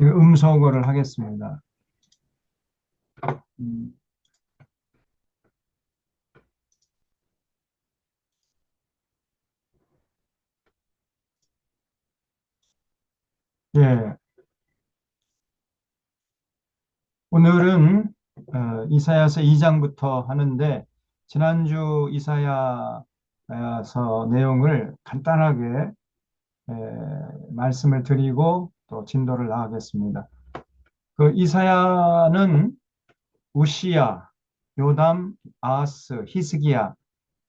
음소거를 하겠습니다. 음, 예, 오늘은 이사야서 2장부터 하는데 지난주 이사야서 내용을 간단하게 에, 말씀을 드리고 또 진도를 나가겠습니다. 그 이사야는 우시야, 요담, 아하스, 히스기야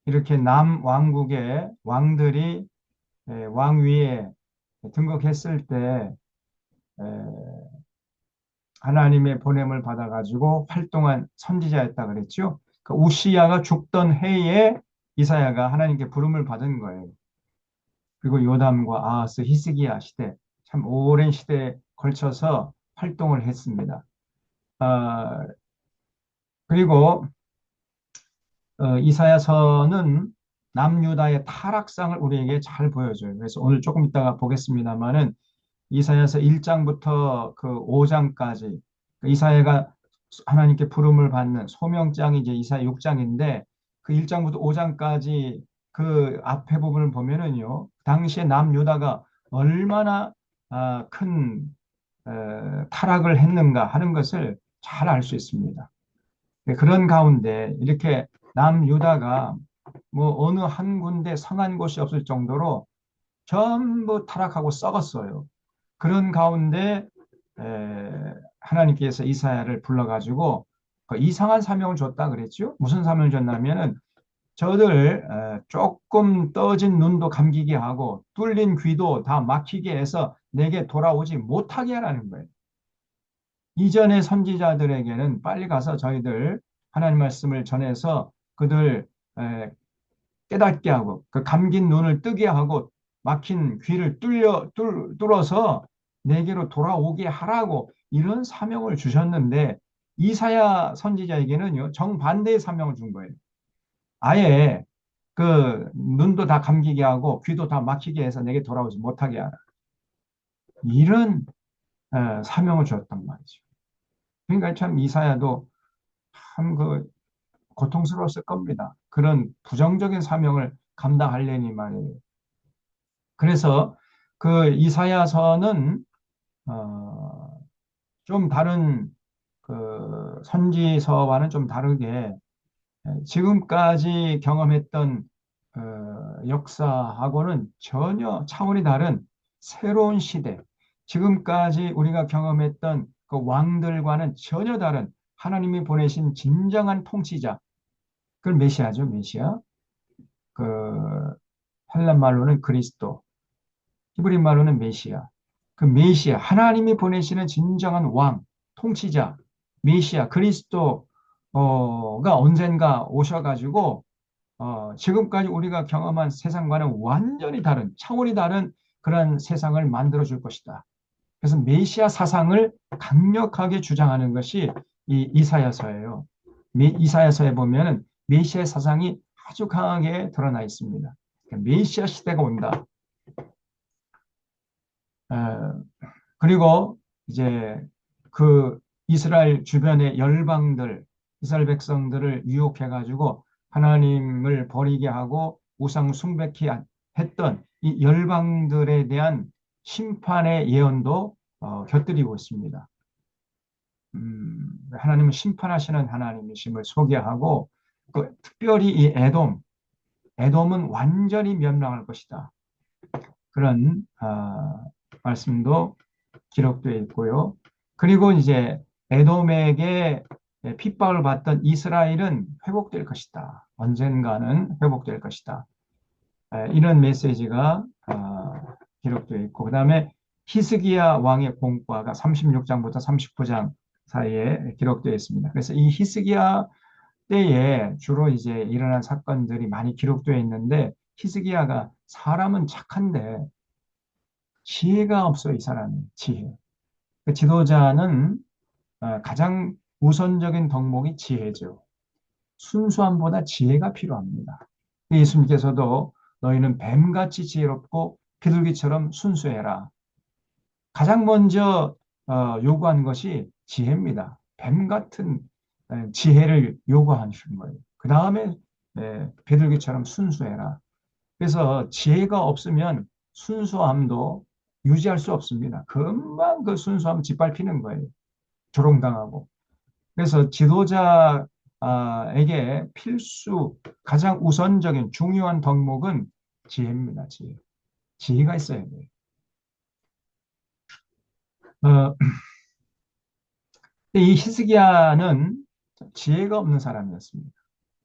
이렇게 남왕국의 왕들이 왕위에 등극했을 때 하나님의 보냄을 받아가지고 활동한 선지자였다 그랬죠. 그 우시야가 죽던 해에 이사야가 하나님께 부름을 받은 거예요. 그리고 요담과 아하스, 히스기야 시대, 참 오랜 시대에 걸쳐서 활동을 했습니다. 아, 그리고 이사야서는 남유다의 타락상을 우리에게 잘 보여줘요. 그래서 오늘 조금 이따가 보겠습니다만은 이사야서 1장부터 그 5장까지 이사야가 하나님께 부름을 받는 소명장이 이제 이사야 6장인데 그 1장부터 5장까지 그 앞에 부분을 보면은요. 당시에 남유다가 얼마나 큰 타락을 했는가 하는 것을 잘 알 수 있습니다. 그런 가운데 이렇게 남유다가 뭐 어느 한 군데 성한 곳이 없을 정도로 전부 타락하고 썩었어요. 그런 가운데 하나님께서 이사야를 불러가지고 그 이상한 사명을 줬다 그랬죠. 무슨 사명을 줬냐면은 저들 조금 떠진 눈도 감기게 하고 뚫린 귀도 다 막히게 해서 내게 돌아오지 못하게 하라는 거예요. 이전의 선지자들에게는 빨리 가서 저희들 하나님 말씀을 전해서 그들 깨닫게 하고 그 감긴 눈을 뜨게 하고 막힌 귀를 뚫어서 내게로 돌아오게 하라고 이런 사명을 주셨는데 이사야 선지자에게는요 정반대의 사명을 준 거예요. 아예 그 눈도 다 감기게 하고 귀도 다 막히게 해서 내게 돌아오지 못하게 하라. 이런 사명을 주었단 말이죠. 그러니까 참 이사야도 참 그 고통스러웠을 겁니다. 그런 부정적인 사명을 감당하려니 말이에요. 그래서 그 이사야서는 어, 좀 다른 그 선지서와는 좀 다르게 지금까지 경험했던 역사하고는 전혀 차원이 다른 새로운 시대, 지금까지 우리가 경험했던 그 왕들과는 전혀 다른 하나님이 보내신 진정한 통치자, 그걸 메시아죠, 메시아. 그 헬란 말로는 그리스도, 히브리 말로는 메시아. 그 메시아, 하나님이 보내시는 진정한 왕, 통치자, 메시아, 그리스도가 언젠가 오셔가지고 지금까지 우리가 경험한 세상과는 완전히 다른, 차원이 다른 그런 세상을 만들어 줄 것이다. 그래서 메시아 사상을 강력하게 주장하는 것이 이 이사야서예요. 이사야서에 보면은 메시아 사상이 아주 강하게 드러나 있습니다. 그러니까 메시아 시대가 온다. 어, 그리고 이제 그 이스라엘 주변의 열방들, 이스라엘 백성들을 유혹해가지고 하나님을 버리게 하고 우상 숭배케 했던 이 열방들에 대한 심판의 예언도 곁들이고 있습니다. 하나님은 심판하시는 하나님이심을 소개하고 특별히 이 에돔은 완전히 멸망할 것이다. 그런 말씀도 기록되어 있고요. 그리고 이제 에돔에게 핍박을 받던 이스라엘은 회복될 것이다. 언젠가는 회복될 것이다. 이런 메시지가 기록되어 있고, 그 다음에 히스기야 왕의 공과가 36장부터 39장 사이에 기록되어 있습니다. 그래서 이 히스기야 때에 주로 이제 일어난 사건들이 많이 기록되어 있는데, 히스기야가 사람은 착한데 지혜가 없어요, 이 사람이. 지혜. 그 지도자는 가장 우선적인 덕목이 지혜죠. 순수함보다 지혜가 필요합니다. 예수님께서도 너희는 뱀같이 지혜롭고 비둘기처럼 순수해라. 가장 먼저 요구한 것이 지혜입니다. 뱀 같은 지혜를 요구하는 거예요. 그 다음에 비둘기처럼 순수해라. 그래서 지혜가 없으면 순수함도 유지할 수 없습니다. 금방 그 순수함 짓밟히는 거예요. 조롱당하고. 그래서 지도자에게 필수, 가장 우선적인 중요한 덕목은 지혜입니다. 지혜. 지혜가 있어야 돼요. 어, 이 히스기야는 지혜가 없는 사람이었습니다.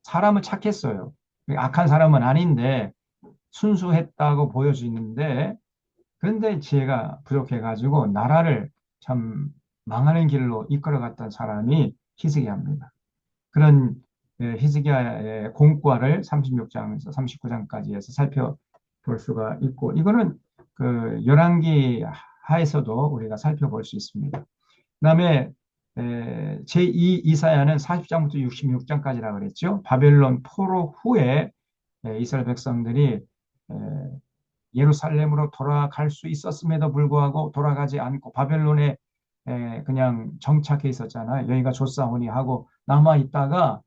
사람은 착했어요. 악한 사람은 아닌데 순수했다고 보여지는데 그런데 지혜가 부족해가지고 나라를 참 망하는 길로 이끌어갔던 사람이 히스기야입니다. 그런 히스기야의 공과를 36장에서 39장까지 해서 살펴볼 수가 있고 이거는 그 열왕기 하에서도 우리가 살펴볼 수 있습니다. 그다음에 제2 이사야는 40장부터 66장까지라 그랬죠. 바벨론 포로 후에 이스라엘 백성들이 예루살렘으로 돌아갈 수 있었음에도 불구하고 돌아가지 않고 바벨론에 그냥 정착해 있었잖아요. 여기가 좋사오니 하고 남아 있다가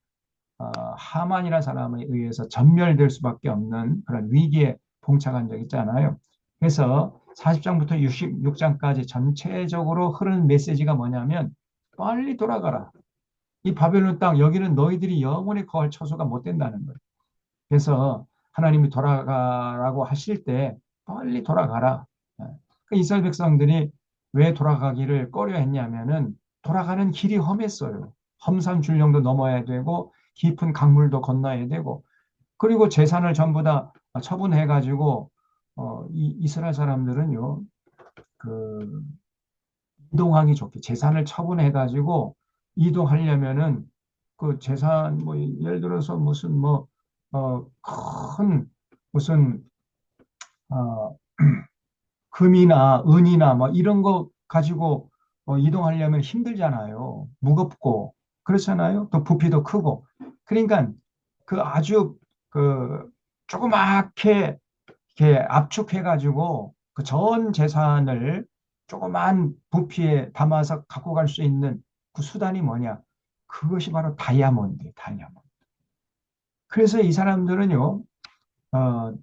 하만이라는 사람에 의해서 전멸될 수밖에 없는 그런 위기에 봉착한 적 있잖아요. 그래서 40장부터 66장까지 전체적으로 흐르는 메시지가 뭐냐면 빨리 돌아가라. 이 바벨론 땅 여기는 너희들이 영원히 거할 처소가 못 된다는 거예요. 그래서 하나님이 돌아가라고 하실 때 빨리 돌아가라. 그 이스라엘 백성들이 왜 돌아가기를 꺼려 했냐면은 돌아가는 길이 험했어요. 험산 줄령도 넘어야 되고 깊은 강물도 건너야 되고 그리고 재산을 전부 다 처분해 가지고 이 이스라엘 사람들은요. 그 이동하기 좋게 재산을 처분해 가지고 이동하려면은 그 재산 뭐 예를 들어서 무슨 뭐 큰 무슨 어, 금이나 은이나 뭐 이런 거 가지고 이동하려면 힘들잖아요. 무겁고 그렇잖아요. 또 부피도 크고. 그러니까 그 아주 그 조그맣게 이렇게 압축해 가지고 그 전 재산을 조그만 부피에 담아서 갖고 갈 수 있는 그 수단이 뭐냐? 그것이 바로 다이아몬드, 다이아몬드. 그래서 이 사람들은요,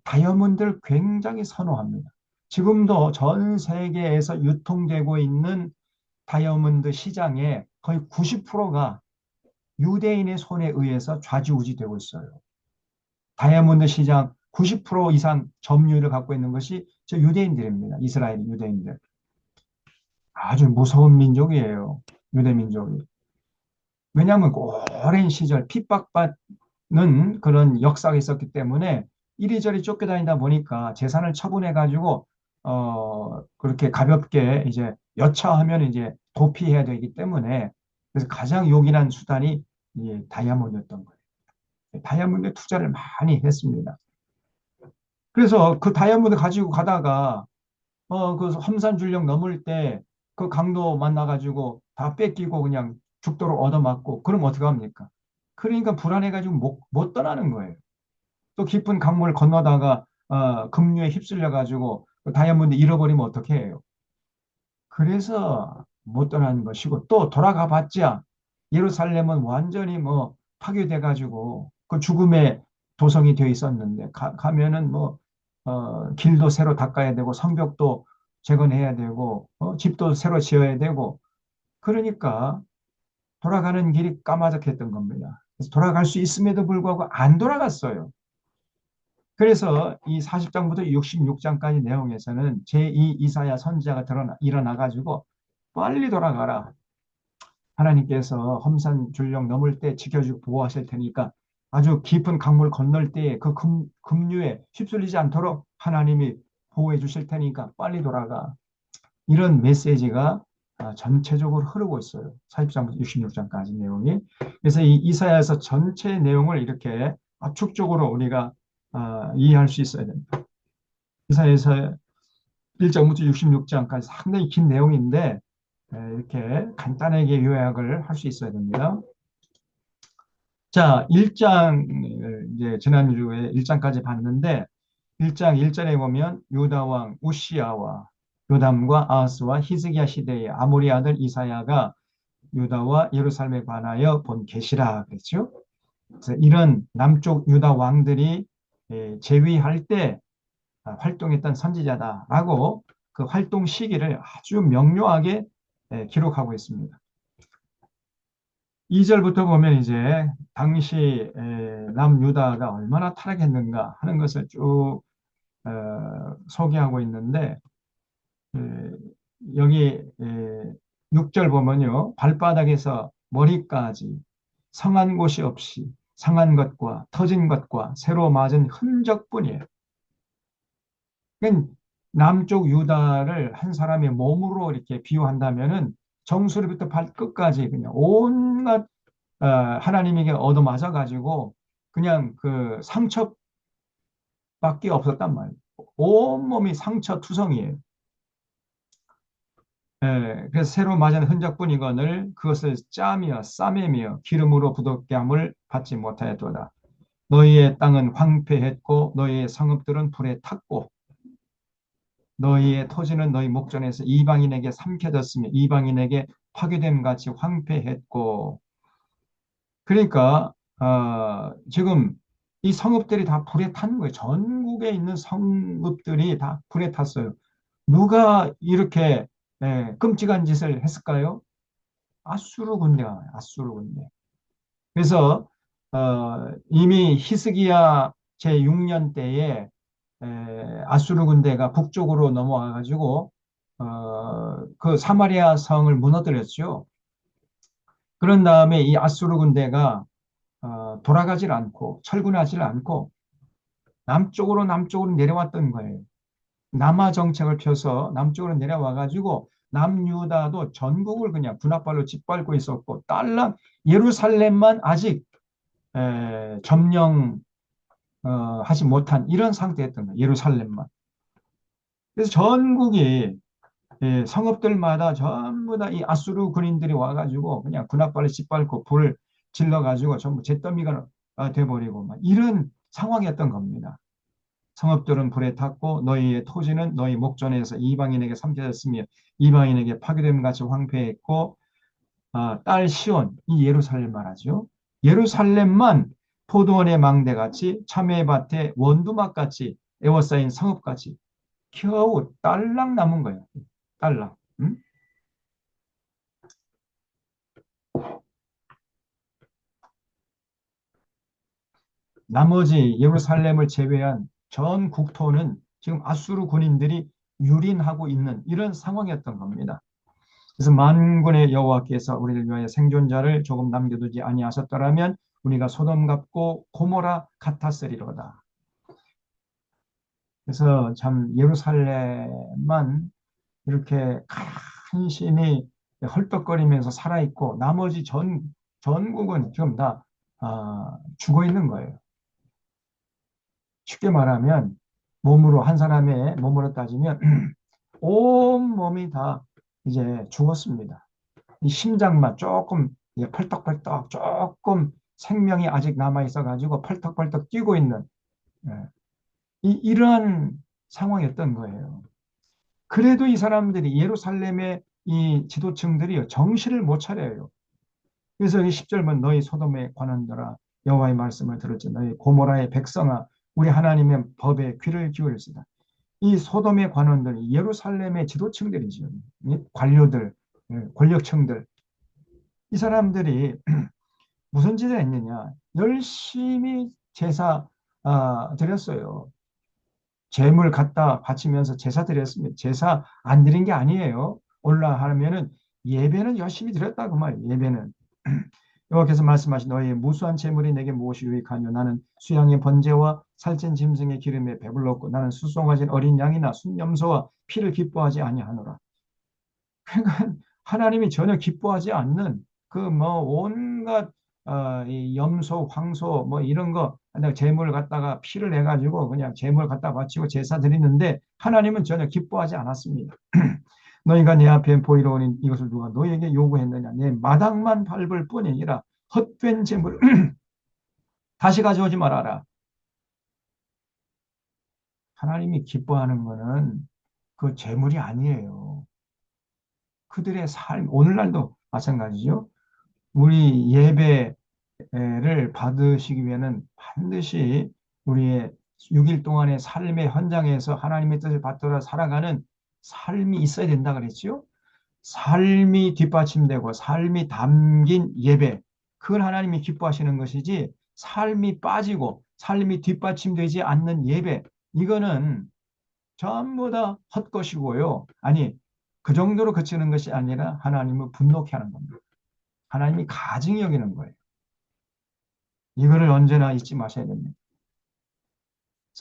다이아몬드를 굉장히 선호합니다. 지금도 전 세계에서 유통되고 있는 다이아몬드 시장의 거의 90%가 유대인의 손에 의해서 좌지우지되고 있어요. 다이아몬드 시장 90% 이상 점유율을 갖고 있는 것이 저 유대인들입니다. 이스라엘 유대인들. 아주 무서운 민족이에요. 유대 민족이. 왜냐하면 오랜 시절 핍박받는 그런 역사가 있었기 때문에 이리저리 쫓겨다니다 보니까 재산을 처분해가지고 그렇게 가볍게 이제 여차하면 이제 도피해야 되기 때문에 그래서 가장 요긴한 수단이 이 다이아몬드였던 거예요. 다이아몬드 투자를 많이 했습니다. 그래서 그 다이아몬드 가지고 가다가 그 험산줄령 넘을 때 그 강도 만나가지고 다 뺏기고 그냥 죽도록 얻어맞고 그럼 어떻게 합니까? 그러니까 불안해가지고 못 떠나는 거예요. 또 깊은 강물 건너다가 급류에 휩쓸려가지고 그 다이아몬드 잃어버리면 어떻게 해요? 그래서 못 떠나는 것이고 또 돌아가 봤자 예루살렘은 완전히 뭐 파괴돼가지고 그 죽음의 도성이 되어 있었는데 가면은 뭐 길도 새로 닦아야 되고 성벽도 재건해야 되고 집도 새로 지어야 되고 그러니까 돌아가는 길이 까마득했던 겁니다. 그래서 돌아갈 수 있음에도 불구하고 안 돌아갔어요. 그래서 이 40장부터 66장까지 내용에서는 제2 이사야 선지자가 일어나 가지고 빨리 돌아가라. 하나님께서 험산 줄령 넘을 때 지켜주고 보호하실 테니까 아주 깊은 강물 건널 때 그 급류에 휩쓸리지 않도록 하나님이 보호해 주실 테니까 빨리 돌아가. 이런 메시지가 전체적으로 흐르고 있어요. 40장부터 66장까지 내용이. 그래서 이 이사야서 전체 내용을 이렇게 압축적으로 우리가 이해할 수 있어야 됩니다. 이사야서 1장부터 66장까지 상당히 긴 내용인데 이렇게 간단하게 요약을 할 수 있어야 됩니다. 자, 1장 이제 지난주에 1장까지 봤는데 1장 1절에 보면 유다 왕 우시야와 요담과 아하스와 히스기야 시대의 아모리 아들 이사야가 유다와 예루살렘에 관하여 본 계시라 그랬죠. 그래서 이런 남쪽 유다 왕들이 재위할 때 활동했던 선지자다라고 그 활동 시기를 아주 명료하게 기록하고 있습니다. 2절부터 보면 이제 당시 남유다가 얼마나 타락했는가 하는 것을 쭉 소개하고 있는데 여기 6절 보면요. 발바닥에서 머리까지 성한 곳이 없이 상한 것과 터진 것과 새로 맞은 흔적뿐이에요. 그러니까 남쪽 유다를 한 사람의 몸으로 이렇게 비유한다면은 정수리부터 발끝까지 그냥 온갖 하나님에게 얻어맞아 가지고 그냥 그 상처밖에 없었단 말이에요. 온몸이 상처 투성이에요. 그래서 새로 맞은 흔적뿐이거늘 그것을 짜며 싸매며 기름으로 부드럽게 함을 받지 못하였도다. 너희의 땅은 황폐했고 너희의 성읍들은 불에 탔고 너희의 토지는 너희 목전에서 이방인에게 삼켜졌으며 이방인에게 파괴됨 같이 황폐했고. 그러니까 지금 이 성읍들이 다 불에 탄 거예요. 전국에 있는 성읍들이 다 불에 탔어요. 누가 이렇게 끔찍한 짓을 했을까요? 아수르 군대가 와요. 아수르 군대. 그래서 이미 히스기야 제6년 때에 아수르 군대가 북쪽으로 넘어와 가지고 그 사마리아 성을 무너뜨렸죠. 그런 다음에 이 아수르 군대가 돌아가질 않고 철군하지 않고 남쪽으로 내려왔던 거예요. 남하 정책을 펴서 남쪽으로 내려와 가지고 남유다도 전국을 그냥 군합발로 짓밟고 있었고 딸랑 예루살렘만 아직 점령 하지 못한 이런 상태였던 거예요. 예루살렘만. 그래서 전국이 성읍들마다 전부 다 이 아수르 군인들이 와가지고 그냥 군합발을 짓밟고 불을 질러가지고 전부 잿더미가 돼버리고 막 이런 상황이었던 겁니다. 성읍들은 불에 탔고 너희의 토지는 너희 목전에서 이방인에게 삼켜졌으며 이방인에게 파괴됨 같이 황폐했고 딸 시온 이 예루살렘 말하죠. 예루살렘만 포도원의 망대같이 참외밭의 원두막같이 에워싸인 성읍같이 겨우 딸랑 남은 거예요. 딸랑. 응? 나머지 예루살렘을 제외한 전 국토는 지금 아수르 군인들이 유린하고 있는 이런 상황이었던 겁니다. 그래서 만군의 여호와께서 우리를 위하여 생존자를 조금 남겨두지 아니하셨더라면 우리가 소돔 같고 고모라 같았으리로다. 그래서 참 예루살렘만 이렇게 간신히 헐떡거리면서 살아있고 나머지 전국은 지금 다 죽어 있는 거예요. 쉽게 말하면 몸으로 한 사람의 몸으로 따지면 온 몸이 다 이제 죽었습니다. 이 심장만 조금 펄떡펄떡 조금 생명이 아직 남아 있어 가지고 펄떡펄떡 뛰고 있는 예, 이런 상황이었던 거예요. 그래도 이 사람들이 예루살렘의 이 지도층들이 정신을 못 차려요. 그래서 이 10절 보면 너희 소돔에 관한더라 여호와의 말씀을 들을지 너희 고모라의 백성아 우리 하나님의 법에 귀를 기울일시다. 이 소돔의 관원들 예루살렘의 지도층들이죠. 관료들, 권력층들 이 사람들이 무슨 짓을 했느냐 열심히 제사 드렸어요. 재물 갖다 바치면서 제사 드렸습니다. 제사 안 드린 게 아니에요. 올라 하면은 예배는 열심히 드렸다 그 말이에요. 예배는 여호와께서 말씀하신 너희의 무수한 재물이 내게 무엇이 유익하뇨 나는 수양의 번제와 살찐 짐승의 기름에 배불렀고 나는 수송아진 어린 양이나 순염소와 피를 기뻐하지 아니하노라. 그러니까 하나님이 전혀 기뻐하지 않는 그 뭐 온갖 이 염소, 황소 뭐 이런 거 재물 갖다가 피를 내 가지고 그냥 재물 갖다 바치고 제사 드리는데 하나님은 전혀 기뻐하지 않았습니다. 너희가 내 앞에 보이러 오니 이것을 누가 너희에게 요구했느냐 내 마당만 밟을 뿐이니라 헛된 재물 다시 가져오지 말아라. 하나님이 기뻐하는 거는 그 재물이 아니에요. 그들의 삶, 오늘날도 마찬가지죠. 우리 예배를 받으시기 위해는 반드시 우리의 6일 동안의 삶의 현장에서 하나님의 뜻을 받들어 살아가는 삶이 있어야 된다 그랬죠. 삶이 뒷받침되고 삶이 담긴 예배, 그걸 하나님이 기뻐하시는 것이지, 삶이 빠지고 삶이 뒷받침되지 않는 예배, 이거는 전부 다 헛것이고요. 아니, 그 정도로 그치는 것이 아니라 하나님을 분노케 하는 겁니다. 하나님이 가증히 여기는 거예요. 이거를 언제나 잊지 마셔야 됩니다.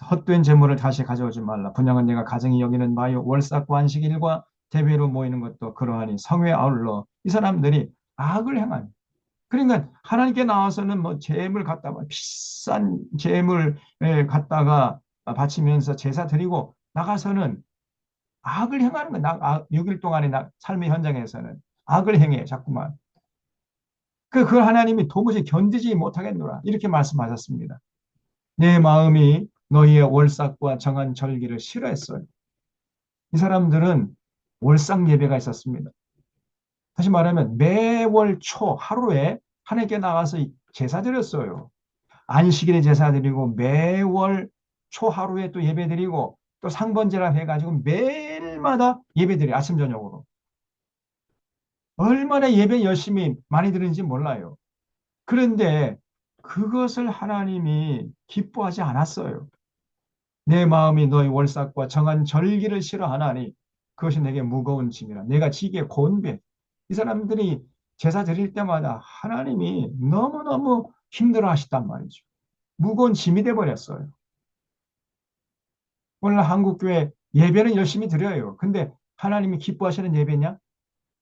헛된 재물을 다시 가져오지 말라. 분양은 내가 가증히 여기는 바요. 월삭과 안식일과 대회로 모이는 것도 그러하니 성회 아울러 이 사람들이 악을 행하니. 그러니까 하나님께 나와서는 뭐 재물 갖다가 비싼 재물 갖다가 바치면서 제사 드리고 나가서는 악을 행하는 거야. 6일 동안의 삶의 현장에서는 악을 행해 자꾸만. 그걸 하나님이 도무지 견디지 못하겠노라. 이렇게 말씀하셨습니다. 내 마음이 너희의 월삭과 정한 절기를 싫어했어요. 이 사람들은 월삭 예배가 있었습니다. 다시 말하면 매월 초 하루에 하나님께 나가서 제사 드렸어요. 안식일에 제사 드리고 매월 초 하루에 또 예배 드리고 또 상번제라 해가지고 매일마다 예배 드려요. 아침 저녁으로. 얼마나 예배 열심히 많이 드리는지 몰라요. 그런데 그것을 하나님이 기뻐하지 않았어요. 내 마음이 너희 월삭과 정한 절기를 싫어하나니 그것이 내게 무거운 짐이라. 내가 지기에 곤배. 이 사람들이 제사 드릴 때마다 하나님이 너무너무 힘들어 하시단 말이죠. 무거운 짐이 돼 버렸어요. 오늘 한국교회 예배는 열심히 드려요. 근데 하나님이 기뻐하시는 예배냐?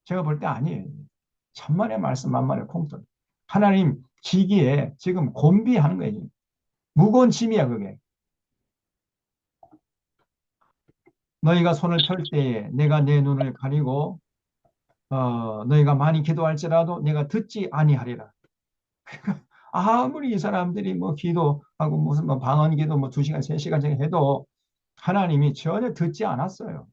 제가 볼 때 아니에요. 천만의 말씀 만만의 콩떡. 하나님 지기에 지금 곤비하는 거예요. 무거운 짐이야 그게. 너희가 손을 펼 때에 내가 내 눈을 가리고 너희가 많이 기도할지라도 내가 듣지 아니하리라. 아무리 이 사람들이 뭐 기도하고 무슨 뭐 방언 기도 뭐 2시간, 3시간 정도 해도 하나님이 전혀 듣지 않았어요.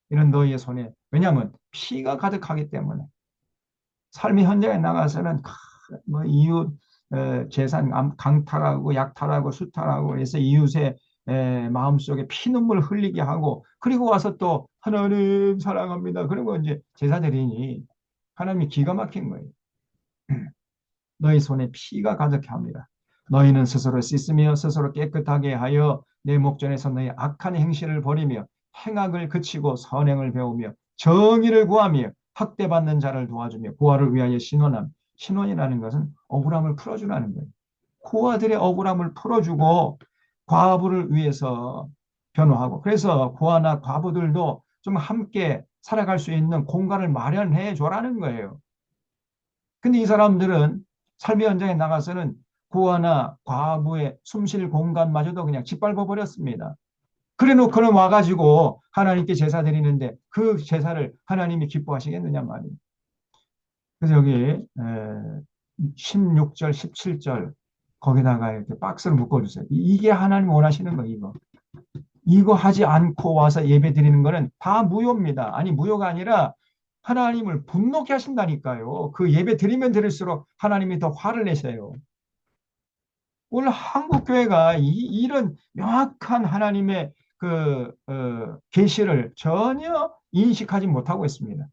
이런 너희의 손에. 왜냐하면 피가 가득하기 때문에. 삶의 현장에 나가서는 뭐 이웃 재산 강탈하고 약탈하고 수탈하고 해서 이웃의 마음속에 피눈물 흘리게 하고 그리고 와서 또 하나님 사랑합니다. 그리고 이제 제사 드리니 하나님이 기가 막힌 거예요. 너희 손에 피가 가득해 합니다. 너희는 스스로 씻으며 스스로 깨끗하게 하여 내 목전에서 너희 악한 행실을 버리며 행악을 그치고 선행을 배우며 정의를 구하며 학대받는 자를 도와주며 고아를 위하여 신원함. 신원이라는 것은 억울함을 풀어주라는 거예요. 고아들의 억울함을 풀어주고 과부를 위해서 변호하고 그래서 고아나 과부들도 좀 함께 살아갈 수 있는 공간을 마련해 줘라는 거예요. 근데 이 사람들은 삶의 현장에 나가서는 고아나 과부의 숨쉴 공간마저도 그냥 짓밟아 버렸습니다. 그래 놓고는 와가지고 하나님께 제사 드리는데 그 제사를 하나님이 기뻐하시겠느냐 말이에요. 그래서 여기 16절, 17절 거기다가 이렇게 박스를 묶어주세요. 이게 하나님 원하시는 거 이거. 이거 하지 않고 와서 예배 드리는 거는 다 무효입니다. 아니 무효가 아니라 하나님을 분노케 하신다니까요. 그 예배 드리면 드릴수록 하나님이 더 화를 내세요. 오늘 한국 교회가 이런 명확한 하나님의 그 계시를 전혀 인식하지 못하고 있습니다.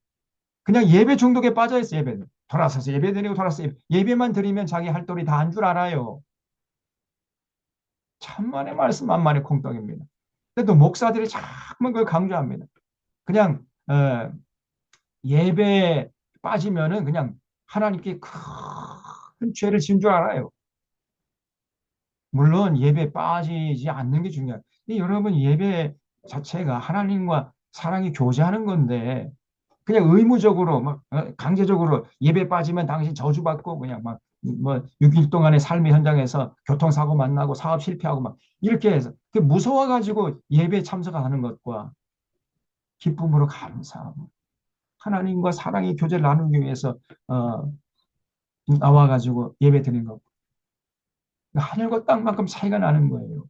그냥 예배 중독에 빠져 있어요. 예배 돌아서서 예배 드리고 돌아서 예배만 드리면 자기 할 도리 다 한 줄 알아요. 천만의 말씀 만만의 콩떡입니다. 그래도 목사들이 자꾸만 그걸 강조합니다. 그냥 예배에 빠지면은 그냥 하나님께 큰 죄를 지은 줄 알아요. 물론 예배에 빠지지 않는 게 중요해요. 여러분 예배 자체가 하나님과 사랑이 교제하는 건데 그냥 의무적으로 막 강제적으로 예배 빠지면 당신 저주받고 그냥 막 뭐 6일 동안의 삶의 현장에서 교통사고 만나고 사업 실패하고 막 이렇게 해서 그 무서워가지고 예배 참석하는 것과 기쁨으로 감사하고 하나님과 사랑의 교제를 나누기 위해서 어, 나와가지고 예배 드리는 거 하늘과 땅만큼 차이가 나는 거예요.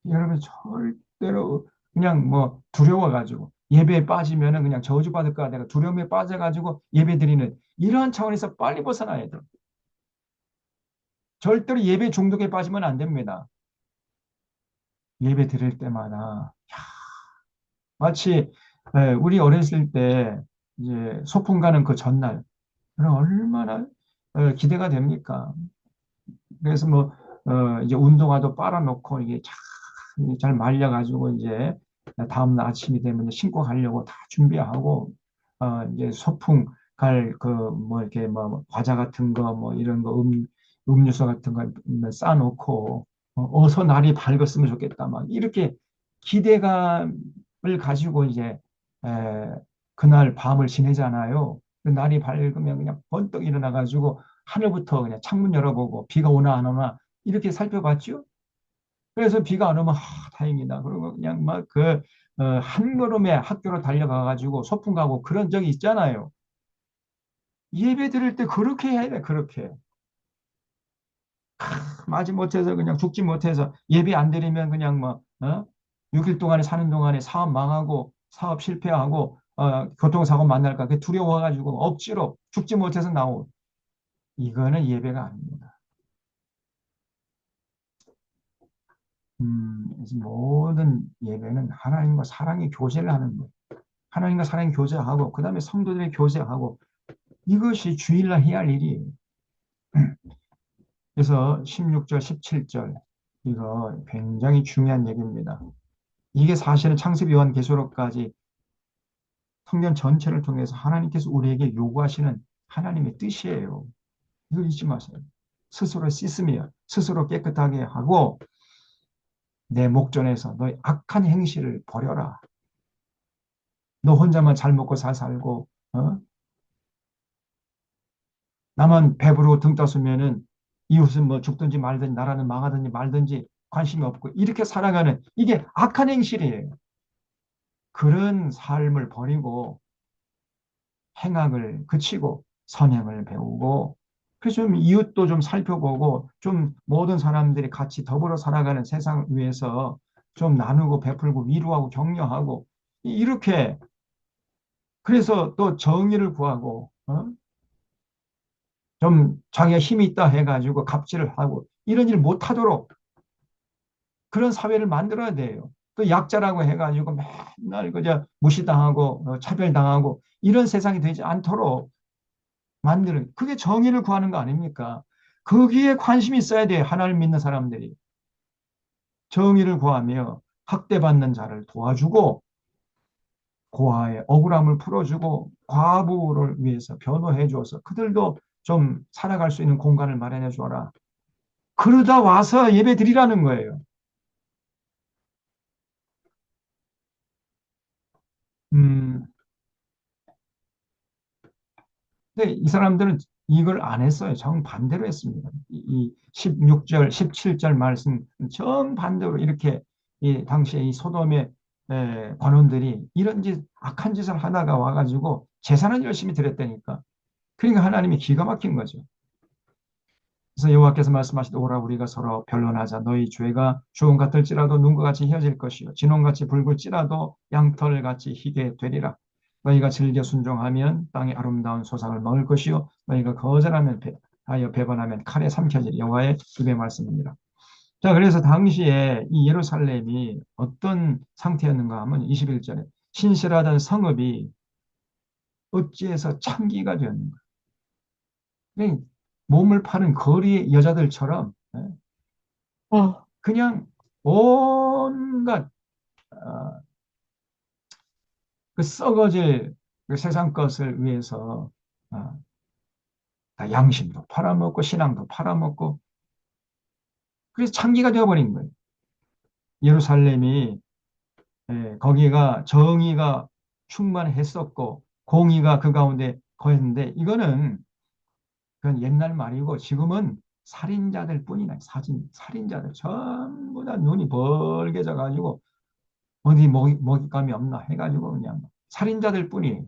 여러분 절대로 그냥 뭐 두려워가지고 예배에 빠지면은 그냥 저주받을까 내가 두려움에 빠져가지고 예배 드리는 이러한 차원에서 빨리 벗어나야 돼. 절대로 예배 중독에 빠지면 안 됩니다. 예배 드릴 때마다 마치 우리 어렸을 때 이제 소풍 가는 그 전날 그럼 얼마나 기대가 됩니까? 그래서 뭐 이제 운동화도 빨아놓고 이게 잘 말려가지고 이제 다음날 아침이 되면 신고 가려고 다 준비하고 이제 소풍 갈 그 뭐 이렇게 뭐 과자 같은 거 뭐 이런 거 음료수 같은 거 싸놓고 어서 날이 밝았으면 좋겠다 막 이렇게 기대감을 가지고 이제 에, 그날 밤을 지내잖아요. 그 날이 밝으면 그냥 번떡 일어나가지고 하늘부터 그냥 창문 열어보고 비가 오나 안 오나 이렇게 살펴봤죠. 그래서 비가 안 오면 다행이다. 그리고 그냥 막 그 한 걸음에 학교로 달려가가지고 소풍 가고 그런 적이 있잖아요. 예배 드릴 때 그렇게 해야 돼. 그렇게 마지 못해서 그냥 죽지 못해서 예배 안 드리면 그냥 뭐 6일 동안에 사는 동안에 사업 망하고 사업 실패하고 교통사고 만날까 그 두려워가지고 억지로 죽지 못해서 나온 이거는 예배가 아닙니다. 그래서 모든 예배는 하나님과 사랑의 교제를 하는 거예요. 하나님과 사랑의 교제하고 그 다음에 성도들의 교제하고 이것이 주일날 해야 할 일이에요. 그래서 16절, 17절 이거 굉장히 중요한 얘기입니다. 이게 사실은 창세기 요한계시록까지 성경 전체를 통해서 하나님께서 우리에게 요구하시는 하나님의 뜻이에요. 이거 잊지 마세요. 스스로 씻으며 스스로 깨끗하게 하고 내 목전에서 너의 악한 행실을 버려라. 너 혼자만 잘 먹고 잘 살고 나만 배부르고 등 떠으면은 이웃은 뭐 죽든지 말든지 나라는 망하든지 말든지 관심이 없고 이렇게 살아가는 이게 악한 행실이에요. 그런 삶을 버리고 행악을 그치고 선행을 배우고 그래서 좀 이웃도 좀 살펴보고 좀 모든 사람들이 같이 더불어 살아가는 세상 위해서 좀 나누고 베풀고 위로하고 격려하고 이렇게 그래서 또 정의를 구하고 좀 자기가 힘이 있다 해가지고 갑질을 하고 이런 일 못하도록 그런 사회를 만들어야 돼요. 또 약자라고 해가지고 맨날 그저 무시당하고 차별당하고 이런 세상이 되지 않도록 만드는 그게 정의를 구하는 거 아닙니까? 거기에 관심이 있어야 돼요. 하나님을 믿는 사람들이. 정의를 구하며 학대받는 자를 도와주고 고아의 억울함을 풀어주고 과부를 위해서 변호해 줘서 그들도 좀 살아갈 수 있는 공간을 마련해 줘라. 그러다 와서 예배 드리라는 거예요. 음, 근데 이 사람들은 이걸 안 했어요. 정반대로 했습니다. 이 16절, 17절 말씀 정반대로 이렇게 이 당시에 이 소돔의 관원들이 이런 악한 짓을 하다가 와가지고 제사는 열심히 드렸다니까. 그러니까 하나님이 기가 막힌 거죠. 그래서 여호와께서 말씀하시되 오라 우리가 서로 변론하자 너희 죄가 주홍 같을지라도 눈과 같이 휘어질 것이요 진홍같이 붉을지라도 양털같이 희게 되리라. 너희가 즐겨 순종하면 땅의 아름다운 소상을 먹을 것이요 너희가 거절하면 하여 배반하면 칼에 삼켜질 여호와의 입의 말씀입니다. 자, 그래서 당시에 이 예루살렘이 어떤 상태였는가 하면 21절에 신실하던 성읍이 어찌해서 창기가 되었는가. 몸을 파는 거리 여자들처럼 그냥 온갖 어, 그 썩어질 그 세상 것을 위해서 어, 다 양심도 팔아먹고 신앙도 팔아먹고 그래서 창기가 되어버린 거예요. 예루살렘이 거기가 정의가 충만했었고 공의가 그 가운데 거했는데 이거는 그건 옛날 말이고 지금은 살인자들 뿐이나 살인자들 전부 다 눈이 벌게져 가지고 어디 먹잇감이 없나 해가지고 그냥 살인자들 뿐이에요.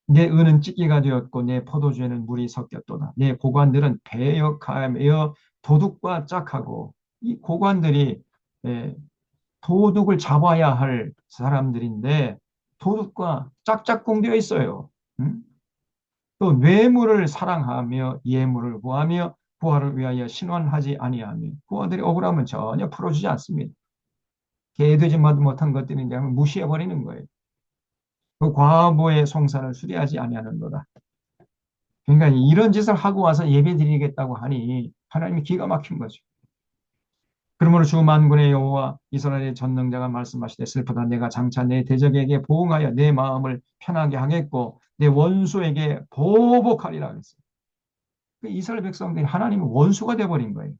내 은은 찢기가 되었고 내 포도주에는 물이 섞였도다. 내 고관들은 배역하여 도둑과 짝하고 이 고관들이 예, 도둑을 잡아야 할 사람들인데 도둑과 짝짝꿍 되어 있어요. 음? 또 뇌물을 사랑하며 예물을 구하며 부활을 위하여 신원하지 아니하며 부하들이 억울하면 전혀 풀어주지 않습니다. 개되지 못한 것들이 이제 무시해버리는 거예요. 그 과부의 송사를 수리하지 아니하는도다. 그러니까 이런 짓을 하고 와서 예배 드리겠다고 하니 하나님이 기가 막힌 거죠. 그러므로 주 만군의 여호와 이스라엘의 전능자가 말씀하시되 슬프다 내가 장차 내 대적에게 보응하여 내 마음을 편하게 하겠고 내 원수에게 보복하리라 그랬어요. 그 이스라엘 백성들이 하나님의 원수가 돼버린 거예요.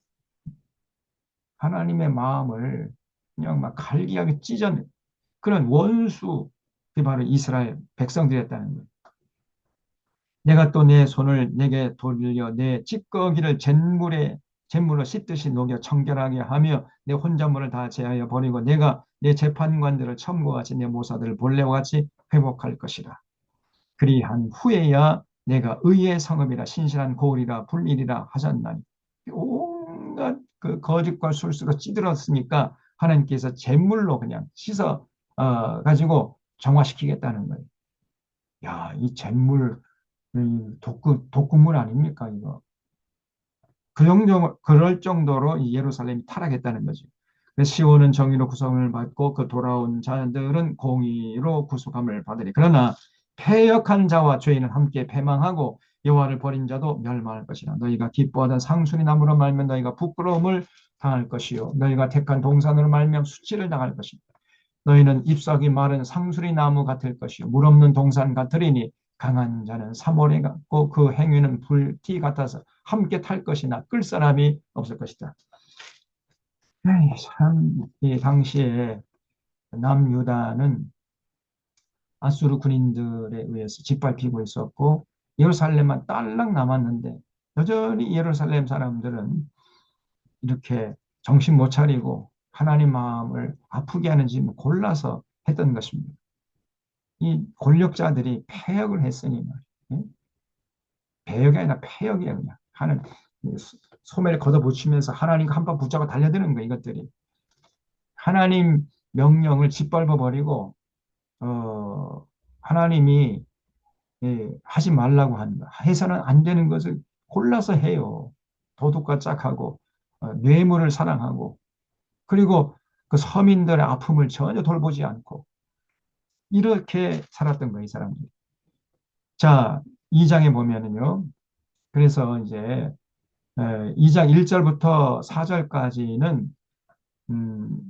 하나님의 마음을 그냥 막 갈기하게 찢어낸 그런 원수, 그 바로 이스라엘 백성들이었다는 거예요. 내가 또 내 손을 내게 돌려 내 찌꺼기를 잿물로 씻듯이 녹여 청결하게 하며 내 혼자물을 다 제하여 버리고 내가 내 재판관들을 처음과 같이 내 모사들을 본래와 같이 회복할 것이라. 그리한 후에야 내가 의의 성읍이라 신실한 고을이라 불일이라 하셨나니 온갖 그 거짓과 술수로 찌들었으니까 하나님께서 잿물로 그냥 씻어 가지고 정화시키겠다는 거예요. 야, 이 잿물 독극물 아닙니까, 이거? 그럴 정도로 이 예루살렘이 타락했다는 거죠. 시온은 정의로 구속을 받고 그 돌아온 자들은 공의로 구속함을 받으리. 그러나 패역한 자와 죄인은 함께 패망하고 여호와를 버린 자도 멸망할 것이라. 너희가 기뻐하던 상수리 나무로 말면 너희가 부끄러움을 당할 것이요 너희가 택한 동산으로 말면 수치를 당할 것이다. 너희는 잎사귀 마른 상수리 나무 같을 것이요 물 없는 동산 같으리니 강한 자는 사모래 같고 그 행위는 불티 같아서 함께 탈 것이나 끌 사람이 없을 것이다. 에이, 참, 이 당시에 남유다는 아수르 군인들에 의해서 짓밟히고 있었고 예루살렘만 딸랑 남았는데 여전히 예루살렘 사람들은 이렇게 정신 못 차리고 하나님 마음을 아프게 하는 짓을 골라서 했던 것입니다. 이 권력자들이 패역을 했으니 말이에요. 배역이 아니라 패역이에요. 그냥 하는 소매를 걷어붙이면서 하나님과 한번 붙잡아 달려드는 거예요. 이것들이 하나님 명령을 짓밟아 버리고 하나님이 하지 말라고 한다. 해서는 안 되는 것을 골라서 해요. 도둑과 짝하고 뇌물을 사랑하고 그리고 그 서민들의 아픔을 전혀 돌보지 않고 이렇게 살았던 거예요. 이 사람들이. 자, 2장에 보면은요. 그래서 이제 2장 1절부터 4절까지는 음,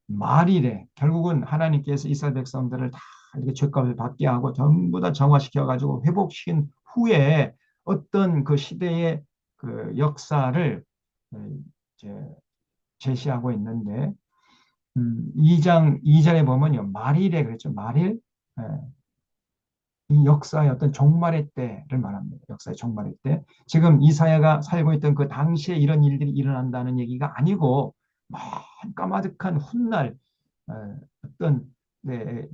말이래. 결국은 하나님께서 이스라엘 백성들을 다 이렇게 죄값을 받게 하고 전부 다 정화시켜 가지고 회복시킨 후에 어떤 그 시대의 그 역사를 이제 제시하고 있는데 2장 2절에 보면요. 말일에 그랬죠. 말일. 예, 이 역사의 어떤 종말의 때를 말합니다. 역사의 종말의 때. 지금 이사야가 살고 있던 그 당시에 이런 일들이 일어난다는 얘기가 아니고 먼 까마득한 훗날 어떤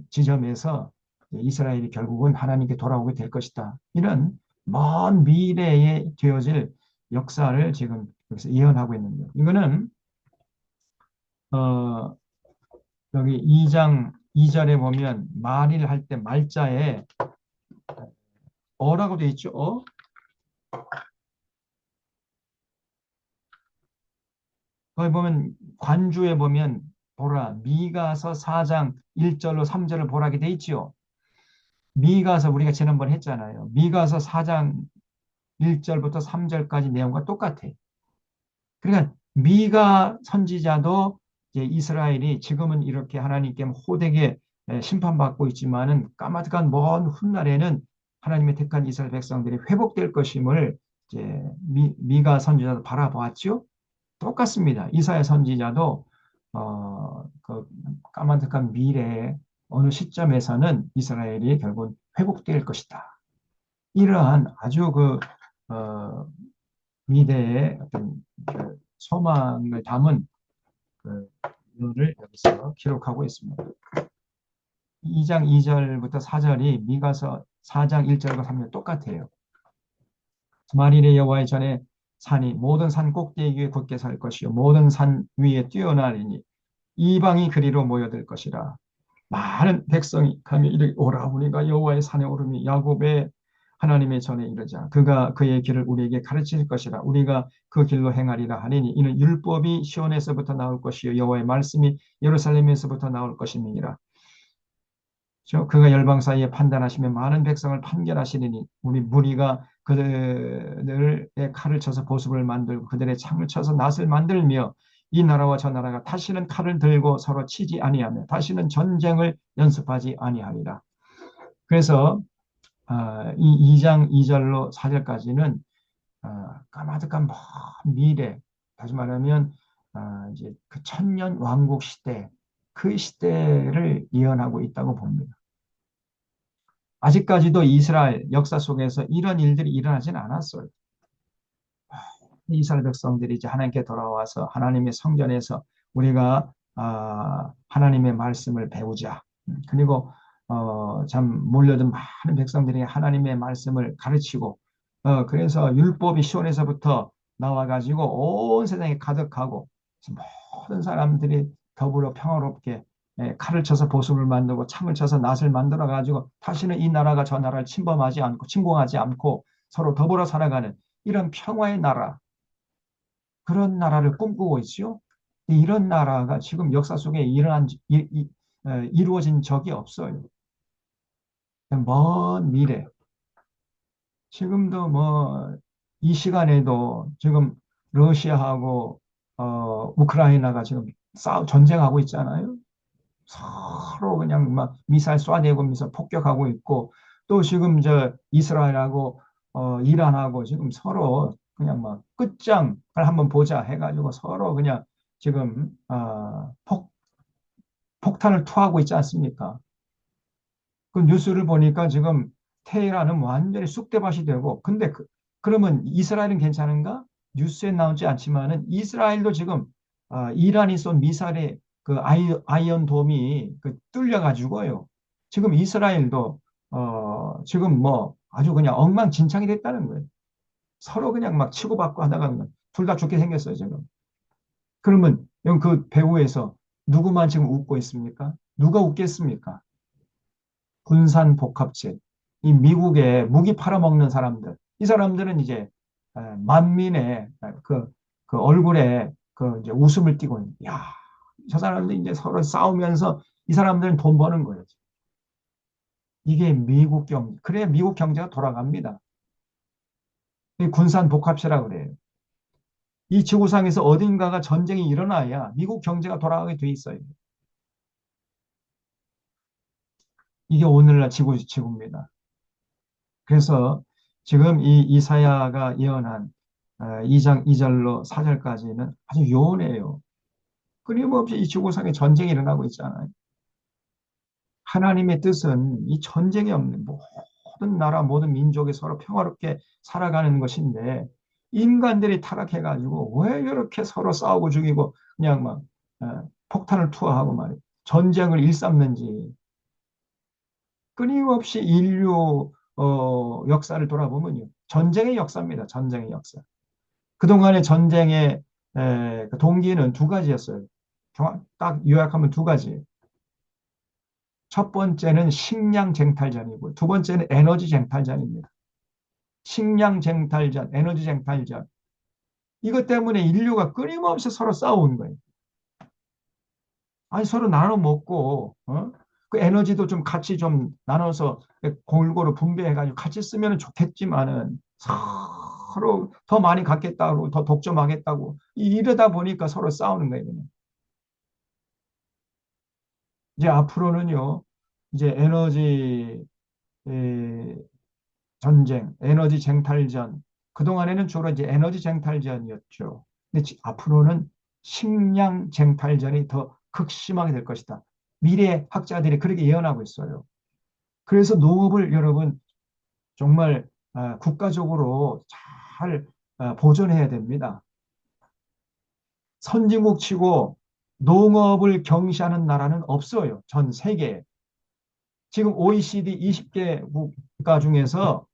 지점에서 이스라엘이 결국은 하나님께 돌아오게 될 것이다. 이런 먼 미래에 되어질 역사를 지금 여기서 예언하고 있는 거예요. 이거는 어, 여기 2장 2절에 보면 말일 할 때 말자에 어라고 되어 있죠. 거기 보면 관주에 보면 보라 미가서 4장 1절로 3절을 보라게 돼 있죠. 미가서 우리가 지난번에 했잖아요. 미가서 4장 1절부터 3절까지 내용과 똑같아. 그러니까 미가 선지자도 이제 이스라엘이 지금은 이렇게 하나님께 호되게 심판받고 있지만은 까마득한 먼 훗날에는 하나님의 택한 이스라엘 백성들이 회복될 것임을 이제 미가 선지자도 바라보았죠. 똑같습니다. 이사야 선지자도 그 까마득한 미래의 어느 시점에서는 이스라엘이 결국 회복될 것이다. 이러한 아주 그 미래의 어떤 그 소망을 담은 그 를 여기서 기록하고 있습니다. 2장 2절부터 4절이 미가서 4장 1절과 3절 똑같아요. 만일의 여호와의 전에 산이 모든 산 꼭대기 위에 굳게 살 것이요 모든 산 위에 뛰어나리니 이방이 그리로 모여들 것이라. 많은 백성이 가며 이르기 오라 우리가 여호와의 산에 오르니 야곱의 하나님의 전에 이르자 그가 그의 길을 우리에게 가르칠 것이라 우리가 그 길로 행하리라 하리니 이는 율법이 시온에서부터 나올 것이요 여호와의 말씀이 예루살렘에서부터 나올 것임이니라. 그가 열방 사이에 판단하시며 많은 백성을 판결하시리니 우리 무리가 그들의 칼을 쳐서 보습을 만들고 그들의 창을 쳐서 낫을 만들며 이 나라와 저 나라가 다시는 칼을 들고 서로 치지 아니하며 다시는 전쟁을 연습하지 아니하리라. 그래서 이 2장 2절로 4절까지는 까마득한 먼 미래, 다시 말하면 이제 그 천년 왕국 시대, 그 시대를 예언하고 있다고 봅니다. 아직까지도 이스라엘 역사 속에서 이런 일들이 일어나지는 않았어요. 이스라엘 백성들이 이제 하나님께 돌아와서 하나님의 성전에서 우리가 하나님의 말씀을 배우자. 그리고 참 몰려든 많은 백성들이 하나님의 말씀을 가르치고 그래서 율법이 시온에서부터 나와가지고 온 세상에 가득하고 모든 사람들이 더불어 평화롭게 칼을 쳐서 보습을 만들고 창을 쳐서 낫을 만들어 가지고 다시는 이 나라가 저 나라를 침범하지 않고 침공하지 않고 서로 더불어 살아가는 이런 평화의 나라, 그런 나라를 꿈꾸고 있죠. 이런 나라가 지금 역사 속에 이루어진 적이 없어요. 먼 미래. 지금도 뭐 이 시간에도 지금 러시아하고 우크라이나가 지금 전쟁하고 있잖아요. 서로 그냥 막 미사일 쏴대고 미사일 폭격하고 있고 또 지금 저 이스라엘하고 이란하고 지금 서로 그냥 막 끝장을 한번 보자 해가지고 서로 그냥 지금 폭탄을 투하고 있지 않습니까? 그 뉴스를 보니까 지금 테헤란은 완전히 쑥대밭이 되고 근데 그러면 이스라엘은 괜찮은가? 뉴스에 나오지 않지만은 이스라엘도 지금 이란이 쏜 미사일의 그 아이언돔이 뚫려 가지고요. 지금 이스라엘도 지금 뭐 아주 그냥 엉망진창이 됐다는 거예요. 서로 그냥 막 치고받고 하다가 그냥 둘 다 죽게 생겼어요, 지금. 그러면 그 배후에서 누구만 지금 웃고 있습니까? 누가 웃겠습니까? 군산복합체, 이 미국의 무기 팔아먹는 사람들, 이 사람들은 이제 만민의 그 얼굴에 그 이제 웃음을 띠고 있는, 야, 저 사람들 이제 서로 싸우면서 이 사람들은 돈 버는 거예요. 이게 미국 그래야 미국 경제가 돌아갑니다. 이 군산복합체라고 그래요. 이 지구상에서 어딘가가 전쟁이 일어나야 미국 경제가 돌아가게 돼 있어요. 이게 오늘날 지구입니다. 그래서 지금 이 이사야가 예언한 2장 2절로 4절까지는 아주 요원해요. 끊임없이 이 지구상에 전쟁이 일어나고 있잖아요. 하나님의 뜻은 이 전쟁이 없는 모든 나라, 모든 민족이 서로 평화롭게 살아가는 것인데 인간들이 타락해가지고 왜 이렇게 서로 싸우고 죽이고 그냥 막 폭탄을 투하하고 말이에요. 전쟁을 일삼는지 끊임없이 인류 역사를 돌아보면요. 전쟁의 역사입니다. 전쟁의 역사. 그동안의 전쟁의 그 동기는 두 가지였어요. 딱 요약하면 두 가지. 첫 번째는 식량 쟁탈전이고 두 번째는 에너지 쟁탈전입니다. 식량 쟁탈전, 에너지 쟁탈전. 이것 때문에 인류가 끊임없이 서로 싸우는 거예요. 아니 서로 나눠 먹고 그 에너지도 좀 같이 좀 나눠서 골고루 분배해가지고 같이 쓰면 좋겠지만은 서로 더 많이 갖겠다고 더 독점하겠다고 이러다 보니까 서로 싸우는 거예요. 그냥. 이제 앞으로는요, 이제 에너지 에, 전쟁, 에너지 쟁탈전. 그동안에는 주로 이제 에너지 쟁탈전이었죠. 근데 앞으로는 식량 쟁탈전이 더 극심하게 될 것이다. 미래 학자들이 그렇게 예언하고 있어요. 그래서 농업을 여러분 정말 국가적으로 잘 보존해야 됩니다. 선진국 치고 농업을 경시하는 나라는 없어요. 전 세계에. 지금 OECD 20개 국가 중에서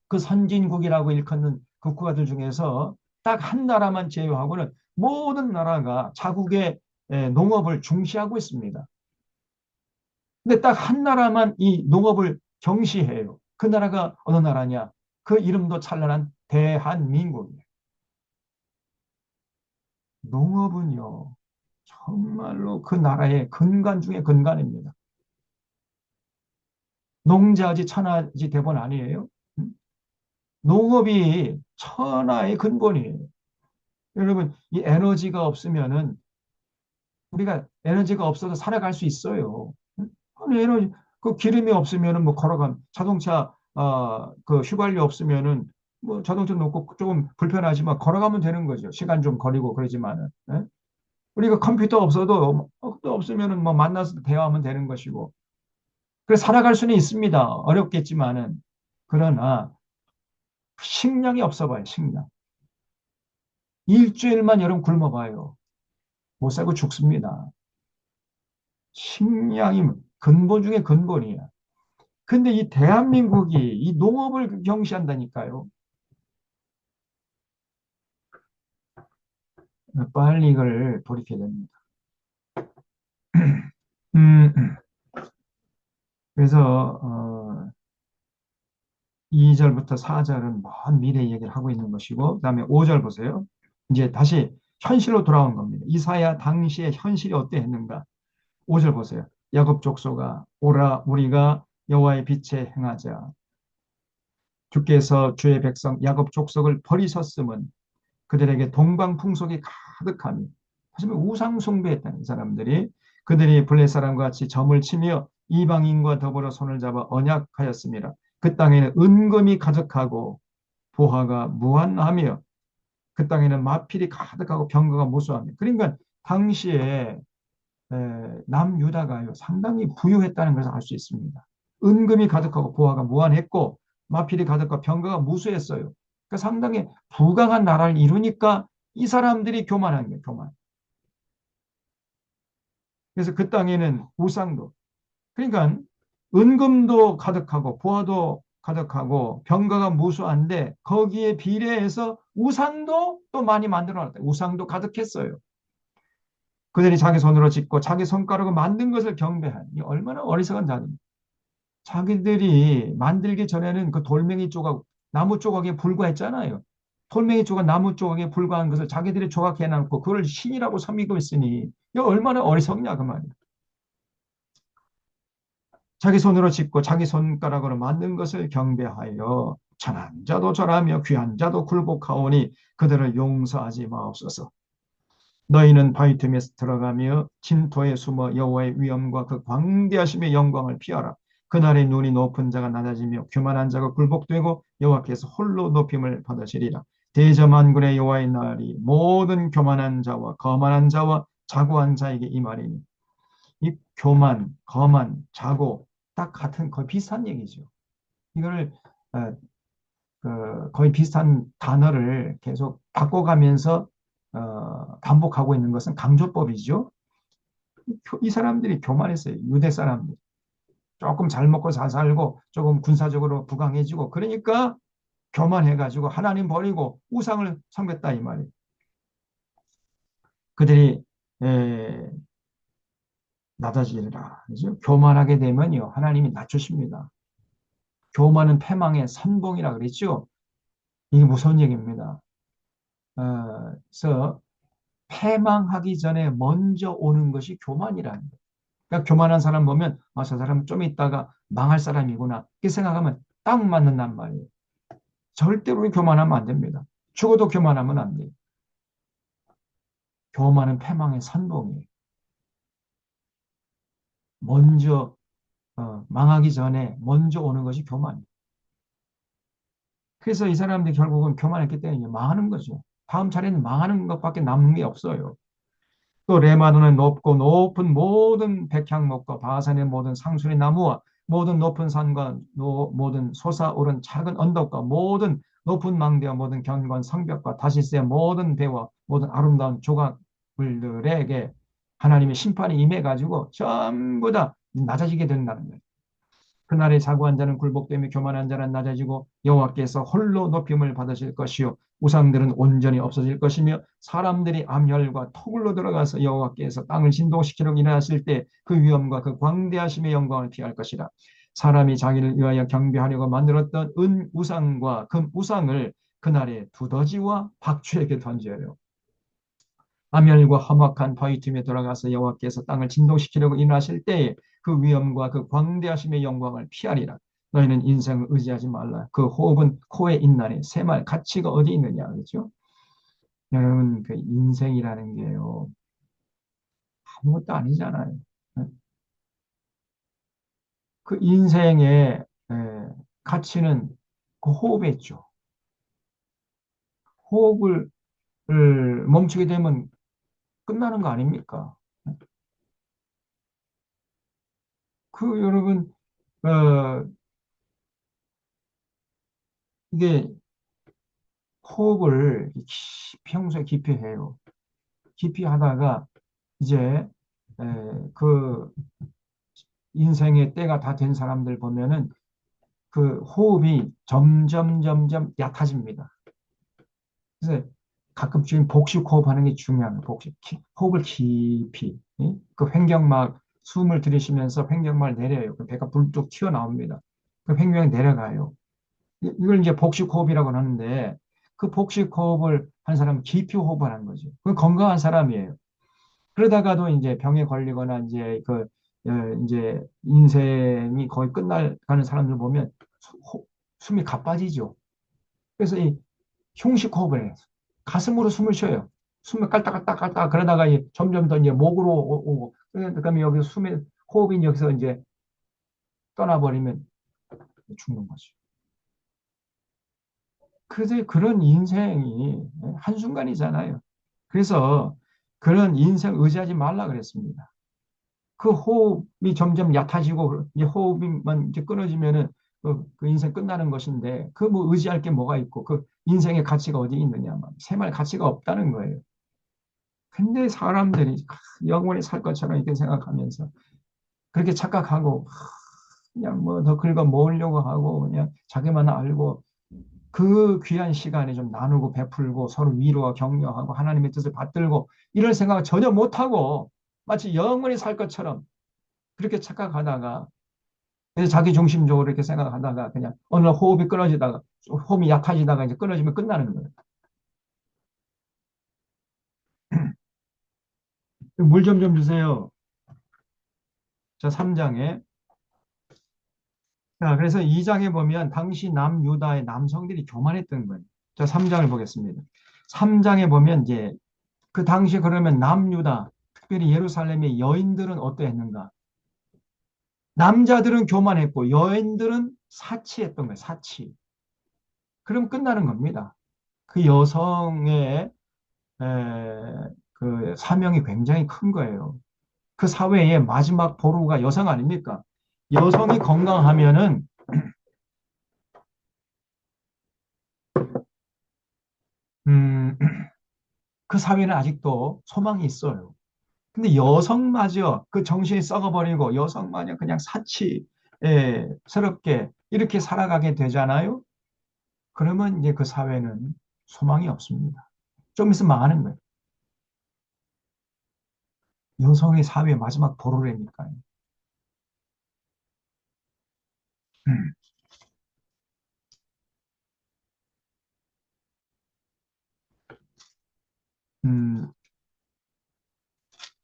그 선진국이라고 일컫는 그 국가들 중에서 딱 한 나라만 제외하고는 모든 나라가 자국의 농업을 중시하고 있습니다. 근데 딱 한 나라만 이 농업을 경시해요. 그 나라가 어느 나라냐? 그 이름도 찬란한 대한민국이에요. 농업은요, 정말로 그 나라의 근간 중에 근간입니다. 농자지 천하지 대본 아니에요? 농업이 천하의 근본이에요. 여러분, 이 에너지가 없으면은 우리가 에너지가 없어도 살아갈 수 있어요. 아니, 에너지, 그 기름이 없으면은 뭐 걸어가면 자동차, 그 휘발유 없으면은 뭐 자동차 놓고 조금 불편하지만 걸어가면 되는 거죠. 시간 좀 거리고 그러지만은. 예? 우리가 컴퓨터 없어도 또 없으면은 뭐 만나서 대화하면 되는 것이고. 그래서 살아갈 수는 있습니다. 어렵겠지만은. 그러나 식량이 없어 봐요, 식량. 일주일만 여러분 굶어봐요. 못 살고 죽습니다. 식량이 근본 중에 근본이야. 근데 이 대한민국이 이 농업을 경시한다니까요. 빨리 이걸 돌이켜야 됩니다. 음, 그래서 2절부터 4절은 먼 미래 얘기를 하고 있는 것이고 그다음에 5절 보세요. 이제 다시 현실로 돌아온 겁니다. 이사야 당시의 현실이 어땠는가? 5절 보세요. 야곱 족속아 오라 우리가 여호와의 빛에 행하자. 주께서 주의 백성 야곱 족속을 버리셨음은 그들에게 동방풍속이 가득하니 하지만 우상 숭배했다는 사람들이 그들이 블레 사람과 같이 점을 치며 이방인과 더불어 손을 잡아 언약하였습니다. 그 땅에는 은금이 가득하고 보화가 무한하며 그 땅에는 마필이 가득하고 병거가 무수하며 그러니까 당시에 남유다가요 상당히 부유했다는 것을 알 수 있습니다. 은금이 가득하고 보화가 무한했고 마필이 가득하고 병거가 무수했어요. 그러니까 상당히 부강한 나라를 이루니까 이 사람들이 교만한 거예요. 교만. 그래서 그 땅에는 우상도 그러니까 은금도 가득하고 보화도 가득하고 병거가 무수한데 거기에 비례해서 우상도 또 많이 만들어놨다. 우상도 가득했어요. 그들이 자기 손으로 짓고 자기 손가락으로 만든 것을 경배하니 얼마나 어리석은 자들입니까? 자기들이 만들기 전에는 그 돌멩이 조각, 나무 조각에 불과했잖아요. 돌멩이 조각, 나무 조각에 불과한 것을 자기들이 조각해 놨고 그걸 신이라고 섬기고 있으니 이거 얼마나 어리석냐 그 말이에요. 자기 손으로 짓고 자기 손가락으로 만든 것을 경배하여 천한 자도 절하며 귀한 자도 굴복하오니 그들을 용서하지 마옵소서. 너희는 바위 틈에 들어가며 진토에 숨어 여호와의 위엄과 그 광대하심의 영광을 피하라. 그날의 눈이 높은 자가 낮아지며 교만한 자가 굴복되고 여호와께서 홀로 높임을 받으시리라. 대저만군의 여호와의 날이 모든 교만한 자와 거만한 자와 자고한 자에게 임하리니 이 교만, 거만, 자고 딱 같은 거의 비슷한 얘기죠. 이거를 어, 거의 비슷한 단어를 계속 바꿔가면서 반복하고 있는 것은 강조법이죠. 이 사람들이 교만했어요. 유대 사람들. 조금 잘 먹고 잘 살고 조금 군사적으로 부강해지고 그러니까 교만해가지고 하나님 버리고 우상을 섬겼다 이 말이에요. 그들이 에, 낮아지리라. 그죠? 교만하게 되면요 하나님이 낮추십니다. 교만은 패망의 선봉이라 그랬죠. 이게 무서운 얘기입니다. 그래서 패망하기 전에 먼저 오는 것이 교만이라는 거예요. 그러니까 교만한 사람 보면 저 사람 좀 있다가 망할 사람이구나 이렇게 생각하면 딱 맞는단 말이에요. 절대로 교만하면 안 됩니다. 죽어도 교만하면 안 돼요. 교만은 패망의 선봉이에요. 먼저 망하기 전에 먼저 오는 것이 교만이에요. 그래서 이 사람들이 결국은 교만했기 때문에 망하는 거죠. 다음 차례는 망하는 것밖에 남는 게 없어요. 또 레바논의 높고 높은 모든 백향목과 바산의 모든 상수리 나무와 모든 높은 산과 모든 솟아오른 작은 언덕과 모든 높은 망대와 모든 견고한 성벽과 다시스의 모든 배와 모든 아름다운 조각물들에게 하나님의 심판이 임해가지고 전부 다 낮아지게 된다는 거예요. 그날에 자고한 자는 굴복되며 교만한 자는 낮아지고 여호와께서 홀로 높임을 받으실 것이요 우상들은 온전히 없어질 것이며 사람들이 암혈과 토굴로 들어가서 여호와께서 땅을 진동시키려고 일어나실 때 그 위엄과 그 광대하심의 영광을 피할 것이라. 사람이 자기를 위하여 경배하려고 만들었던 은 우상과 금 우상을 그날에 두더지와 박쥐에게 던져요. 암열과 험악한 바위 틈에 들어가서 여호와께서 땅을 진동시키려고 인하실 때에 그 위엄과 그 광대하심의 영광을 피하리라. 너희는 인생을 의지하지 말라. 그 호흡은 코에 있나니 새말 가치가 어디 있느냐. 그렇죠? 여러분 그 인생이라는 게요. 아무것도 아니잖아요. 그 인생의 가치는 그 호흡에 있죠. 호흡을 멈추게 되면 끝나는 거 아닙니까? 그 여러분 어, 이게 호흡을 평소에 깊이 해요. 깊이 하다가 이제 그 인생의 때가 다 된 사람들 보면은 그 호흡이 점점 얕아집니다. 그래서 가끔 지금 복식 호흡하는 게 중요한 복식 호흡을 깊이 그 횡격막 숨을 들이쉬면서 횡격막을 내려요. 그 배가 불뚝 튀어나옵니다. 그 횡격막이 내려가요. 이걸 이제 복식 호흡이라고 하는데 그 복식 호흡을 한 사람은 기피 호흡을 하는 거죠. 그 건강한 사람이에요. 그러다가도 이제 병에 걸리거나 이제 이제 인생이 거의 끝나가는 사람들 보면 숨이 가빠지죠. 그래서 이 흉식 호흡을 해요. 가슴으로 숨을 쉬어요. 숨을 깔딱깔딱 그러다가 점점 더 이제 목으로 오고 그다음에 여기서 숨의 호흡이 여기서 이제 떠나버리면 죽는 거죠. 그래서 그런 인생이 한순간이잖아요. 그래서 그런 인생 의지하지 말라 그랬습니다. 그 호흡이 점점 얕아지고 이제 호흡이만 이제 끊어지면은 그 인생 끝나는 것인데 그 뭐 의지할 게 뭐가 있고 그 인생의 가치가 어디 있느냐 생활 가치가 없다는 거예요. 근데 사람들이 영원히 살 것처럼 이렇게 생각하면서 그렇게 착각하고 그냥 뭐 더 긁어 모으려고 하고 그냥 자기만 알고 그 귀한 시간에 좀 나누고 베풀고 서로 위로와 격려하고 하나님의 뜻을 받들고 이런 생각을 전혀 못하고 마치 영원히 살 것처럼 그렇게 착각하다가 그래서 자기 중심적으로 이렇게 생각하다가 그냥 어느 날 호흡이 끊어지다가 호흡이 약해지다가 이제 끊어지면 끝나는 거예요. 물 좀 주세요. 자, 3장에. 자, 그래서 2장에 보면 당시 남유다의 남성들이 교만했던 거예요. 자, 3장을 보겠습니다. 3장에 보면 이제 그 당시 그러면 남유다, 특별히 예루살렘의 여인들은 어떠했는가? 남자들은 교만했고 여인들은 사치했던 거예요. 사치. 그럼 끝나는 겁니다. 그 여성의 그 사명이 굉장히 큰 거예요. 그 사회의 마지막 보루가 여성 아닙니까? 여성이 건강하면은 음, 그 사회는 아직도 소망이 있어요. 근데 여성마저 그 정신이 썩어버리고 여성마저 그냥 사치스럽게 이렇게 살아가게 되잖아요. 그러면 이제 그 사회는 소망이 없습니다. 좀 있으면 망하는 거예요. 여성의 사회의 마지막 보루라니까요. 음,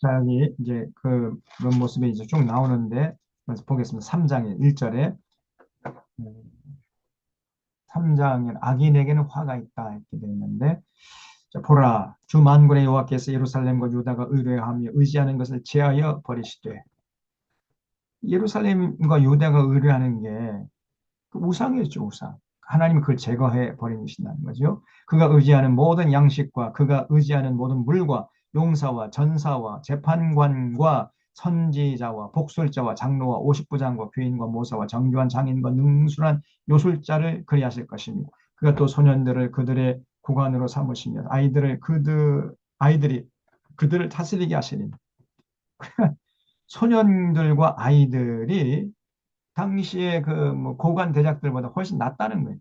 자, 여기 이제 그런 모습이 이제 쭉 나오는데, 그래서 보겠습니다. 3장의 1절에, 3장에 악인에게는 화가 있다, 이렇게 되어 있는데, 자, 보라, 주 만군의 여호와께서 예루살렘과 유다가 의뢰하며 의지하는 것을 제하여 버리시되, 예루살렘과 유다가 의뢰하는 게 그 우상이었죠, 우상. 하나님이 그걸 제거해 버리신다는 거죠. 그가 의지하는 모든 양식과 그가 의지하는 모든 물과 용사와 전사와 재판관과 선지자와 복술자와 장로와 오십부장과 귀인과 모사와 정교한 장인과 능술한 요술자를 그리하실 것입니다. 그가 또 소년들을 그들의 구관으로 삼으시며 아이들이 그들을 다스리게 하시니 소년들과 아이들이 당시에 그 뭐 고관 대작들보다 훨씬 낫다는 거예요.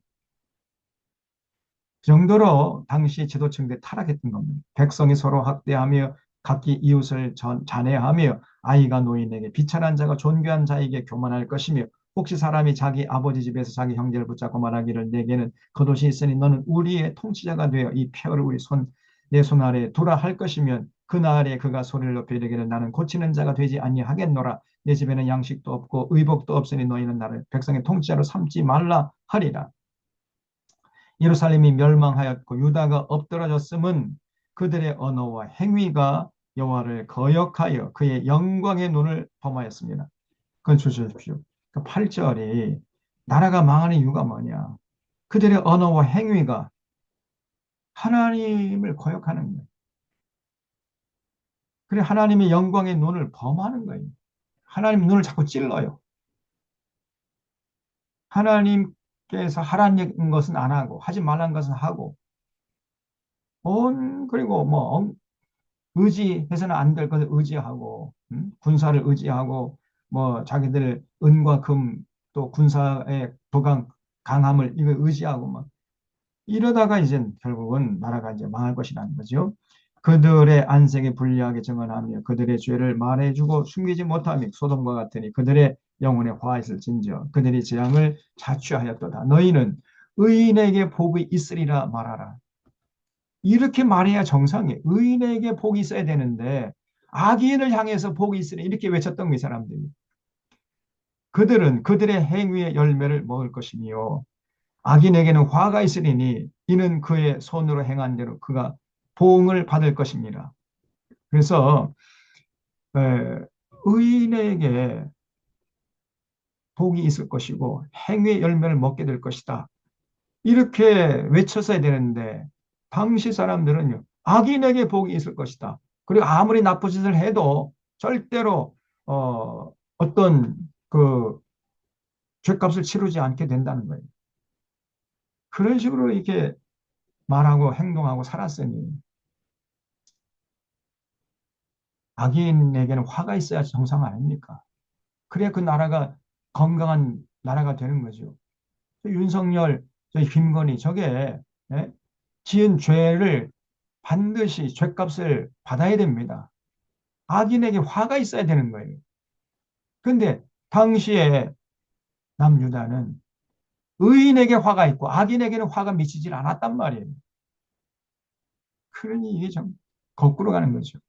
그 정도로 당시 지도층들이 타락했던 겁니다. 백성이 서로 학대하며 각기 이웃을 잔해하며 아이가 노인에게 비천한 자가 존귀한 자에게 교만할 것이며 혹시 사람이 자기 아버지 집에서 자기 형제를 붙잡고 말하기를 내게는 겉옷이 있으니 너는 우리의 통치자가 되어 이 폐허를 내 손 아래에 두라 할 것이면 그날에 그가 소리를 높여 이르기를 나는 고치는 자가 되지 아니하겠노라 내 집에는 양식도 없고 의복도 없으니 너희는 나를 백성의 통치자로 삼지 말라 하리라. 예루살렘이 멸망하였고 유다가 엎드러졌음은 그들의 언어와 행위가 여호와를 거역하여 그의 영광의 눈을 범하였습니다. 그건 주십시오. 그 8절이 나라가 망하는 이유가 뭐냐? 그들의 언어와 행위가 하나님을 거역하는 거예요. 그래 하나님의 영광의 눈을 범하는 거예요. 하나님 눈을 자꾸 찔러요. 하나님께서 하라는 것은 안 하고 하지 말라는 것은 하고 그리고 뭐 의지해서는 안 될 것을 의지하고 군사를 의지하고 뭐 자기들 은과 금 또 군사의 도강 강함을 이거 의지하고 막 이러다가 이제 결국은 나라가 이제 망할 것이라는 거죠. 그들의 안색에 불리하게 증언하며 그들의 죄를 말해주고 숨기지 못하며 소돔과 같으니 그들의 영혼에 화 있을진저 그들이 재앙을 자취하였도다. 너희는 의인에게 복이 있으리라 말하라. 이렇게 말해야 정상이에요. 의인에게 복이 있어야 되는데 악인을 향해서 복이 있으니 이렇게 외쳤던 거예요, 사람들이. 그들은 그들의 행위의 열매를 먹을 것이며 악인에게는 화가 있으리니 이는 그의 손으로 행한 대로 그가 보응을 받을 것입니다. 그래서 의인에게 복이 있을 것이고 행위의 열매를 먹게 될 것이다. 이렇게 외쳤어야 되는데 당시 사람들은요. 악인에게 복이 있을 것이다. 그리고 아무리 나쁜 짓을 해도 절대로 어떤 그 죄값을 치르지 않게 된다는 거예요. 그런 식으로 이렇게 말하고 행동하고 살았으니 악인에게는 화가 있어야 정상 아닙니까? 그래야 그 나라가 건강한 나라가 되는 거죠. 윤석열, 김건희 저게 예? 지은 죄를 반드시 죄값을 받아야 됩니다. 악인에게 화가 있어야 되는 거예요. 근데 당시에 남유다는 의인에게 화가 있고 악인에게는 화가 미치질 않았단 말이에요. 그러니 이게 좀 거꾸로 가는 거죠.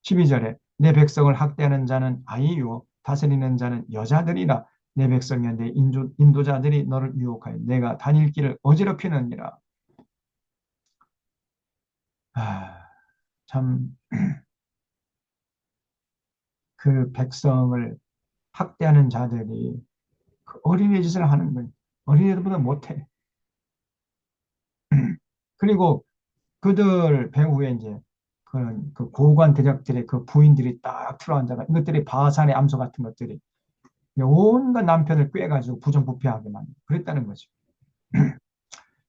12절에 내 백성을 학대하는 자는 아이요 다스리는 자는 여자들이라 내 백성이여 내 인도자들이 너를 유혹하여 내가 다닐 길을 어지럽히느니라. 참 그 백성을 학대하는 자들이 그 어린애 짓을 하는 거예요. 어린애들보다 못해. 그리고 그들 배후에 이제 그 고관 대작들의 그 부인들이 딱 들어앉아가 이것들이 바산의 암소 같은 것들이 온갖 남편을 꿰가지고 부정부패하게 만들고 그랬다는 거죠.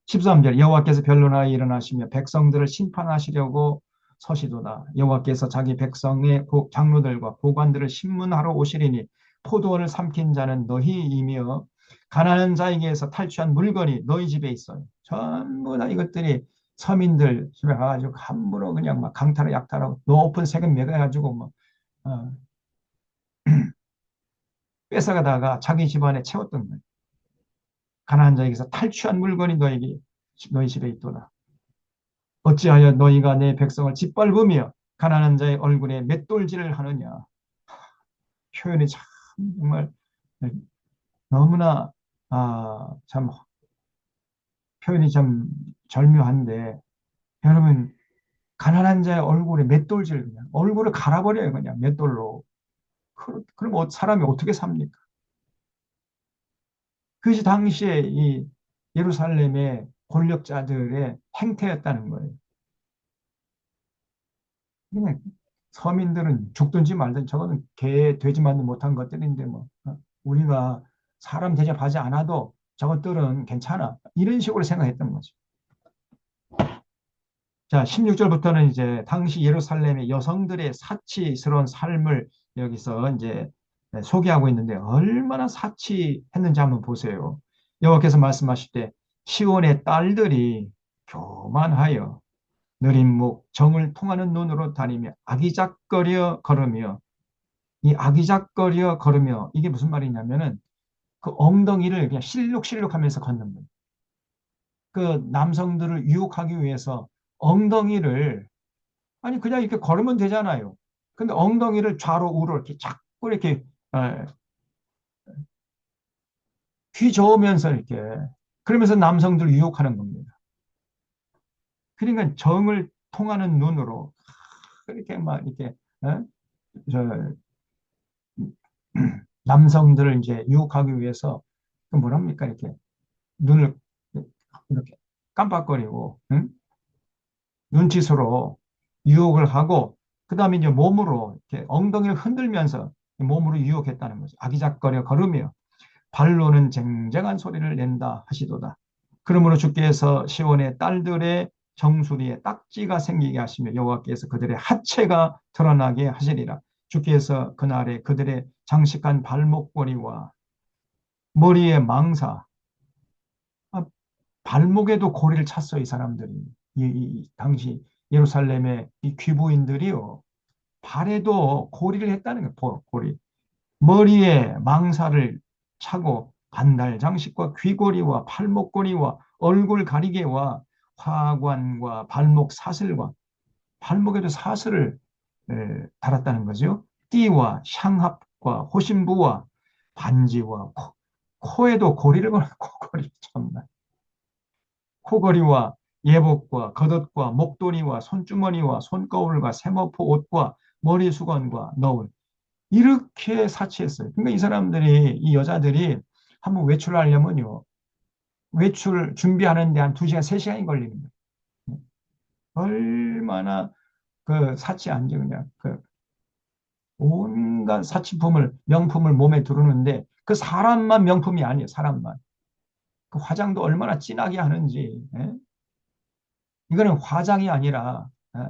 13절 여호와께서 변론하여 일어나시며 백성들을 심판하시려고 서시도다. 여호와께서 자기 백성의 장로들과 고관들을 심문하러 오시리니 포도원을 삼킨 자는 너희이며 가난한 자에게서 탈취한 물건이 너희 집에 있어요. 전부 다 이것들이 서민들 집에 가가지고 함부로 그냥 막 강탈을 약탈하고 높은 세금 매겨가지고 뭐 뺏어가다가 자기 집안에 채웠던 거예요. 가난한 자에게서 탈취한 물건이 너희 집에 있도다. 어찌하여 너희가 내 백성을 짓밟으며 가난한 자의 얼굴에 맷돌질을 하느냐. 표현이 참 정말 너무나 참 표현이 좀 절묘한데 여러분 가난한 자의 얼굴에 맷돌질 그냥 얼굴을 갈아버려요 그냥 맷돌로. 그럼 사람이 어떻게 삽니까? 그것이 당시에 이 예루살렘의 권력자들의 행태였다는 거예요. 그냥 서민들은 죽든지 말든 저거는 개, 돼지만도 못한 것들인데 뭐 우리가 사람 대접하지 않아도 저것들은 괜찮아. 이런 식으로 생각했던 거죠. 자, 16절부터는 이제 당시 예루살렘의 여성들의 사치스러운 삶을 여기서 이제 소개하고 있는데 얼마나 사치했는지 한번 보세요. 여호와께서 말씀하실 때 시온의 딸들이 교만하여 느린 목 정을 통하는 눈으로 다니며 아기작거려 걸으며 이 아기작거려 걸으며 이게 무슨 말이냐면은 그 엉덩이를 그냥 실룩실룩하면서 걷는 거예요. 그 남성들을 유혹하기 위해서 엉덩이를 아니 그냥 이렇게 걸으면 되잖아요. 근데 엉덩이를 좌로 우로 이렇게 자꾸 이렇게 어, 휘저으면서 이렇게 그러면서 남성들을 유혹하는 겁니다. 그러니까 정을 통하는 눈으로 이렇게 막 이렇게 어? 저 남성들을 이제 유혹하기 위해서 그 뭐랍니까 이렇게 눈을 이렇게 깜빡거리고 응? 눈짓으로 유혹을 하고 그다음에 이제 몸으로 이렇게 엉덩이를 흔들면서 몸으로 유혹했다는 거죠. 아기작거려 걸으며 발로는 쟁쟁한 소리를 낸다 하시도다. 그러므로 주께서 시온의 딸들의 정수리에 딱지가 생기게 하시며 여호와께서 그들의 하체가 드러나게 하시리라. 주께서 그날에 그들의 장식한 발목걸이와 머리에 망사, 아, 발목에도 고리를 찼어 이 사람들이. 당시 예루살렘의 이 귀부인들이요. 발에도 고리를 했다는 거예요. 고리. 머리에 망사를 차고 반달 장식과 귀걸이와 팔목걸이와 얼굴 가리개와 화관과 발목 사슬과 발목에도 사슬을 달았다는 거죠. 띠와 향합과 호심부와 반지와 코에도 고리를 걸어 코걸이 참나. 코걸이와 예복과 겉옷과 목도리와 손주머니와 손거울과 세모포 옷과 머리수건과 너울 이렇게 사치했어요. 그러니까 이 사람들이 이 여자들이 한번 외출하려면요. 외출 준비하는데 한 2시간, 3시간이 걸리는 거예요. 얼마나 그 사치한지 그냥 그 온갖 사치품을 명품을 몸에 두르는데 그 사람만 명품이 아니에요. 사람만. 그 화장도 얼마나 진하게 하는지. 예? 이거는 화장이 아니라 예?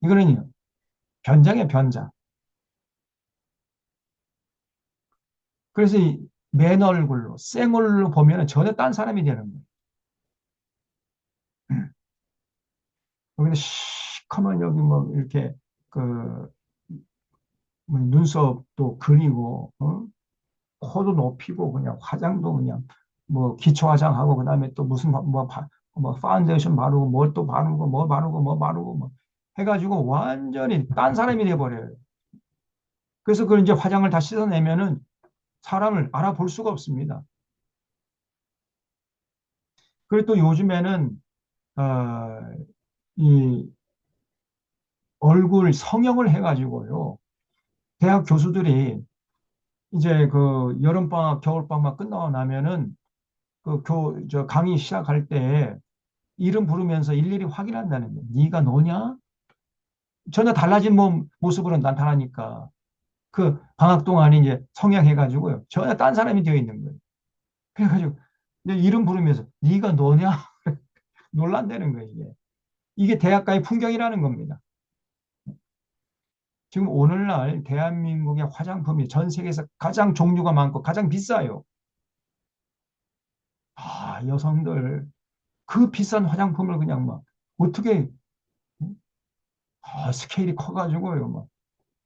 이거는 변장이에요. 변장. 그래서 맨 얼굴로 생얼로 보면 전혀 딴 사람이 되는 거예요. 여기는 시커먼 여기 뭐 이렇게 그 뭐 눈썹도 그리고 코도 높이고 그냥 화장도 그냥 뭐 기초 화장하고 그다음에 또 무슨 뭐 파운데이션 바르고 뭘 또 바르고 뭐 바르고 뭐 바르고 뭐 해가지고 완전히 딴 사람이 돼버려요. 그래서 그 이제 화장을 다 씻어내면은 사람을 알아볼 수가 없습니다. 그리고 또 요즘에는 이 얼굴 성형을 해가지고요. 대학 교수들이 이제 그 여름방학, 겨울방학 끝나고 나면은 저 강의 시작할 때 이름 부르면서 일일이 확인한다는 거예요. 네가 너냐? 전혀 달라진 모습으로 나타나니까 그 방학 동안에 이제 성형해가지고요. 전혀 딴 사람이 되어 있는 거예요. 그래가지고 이제 이름 부르면서 네가 너냐? 놀란다는 거예요, 이게. 이게 대학가의 풍경이라는 겁니다. 지금 오늘날 대한민국의 화장품이 전 세계에서 가장 종류가 많고 가장 비싸요. 여성들 그 비싼 화장품을 그냥 막 어떻게 스케일이 커가지고요.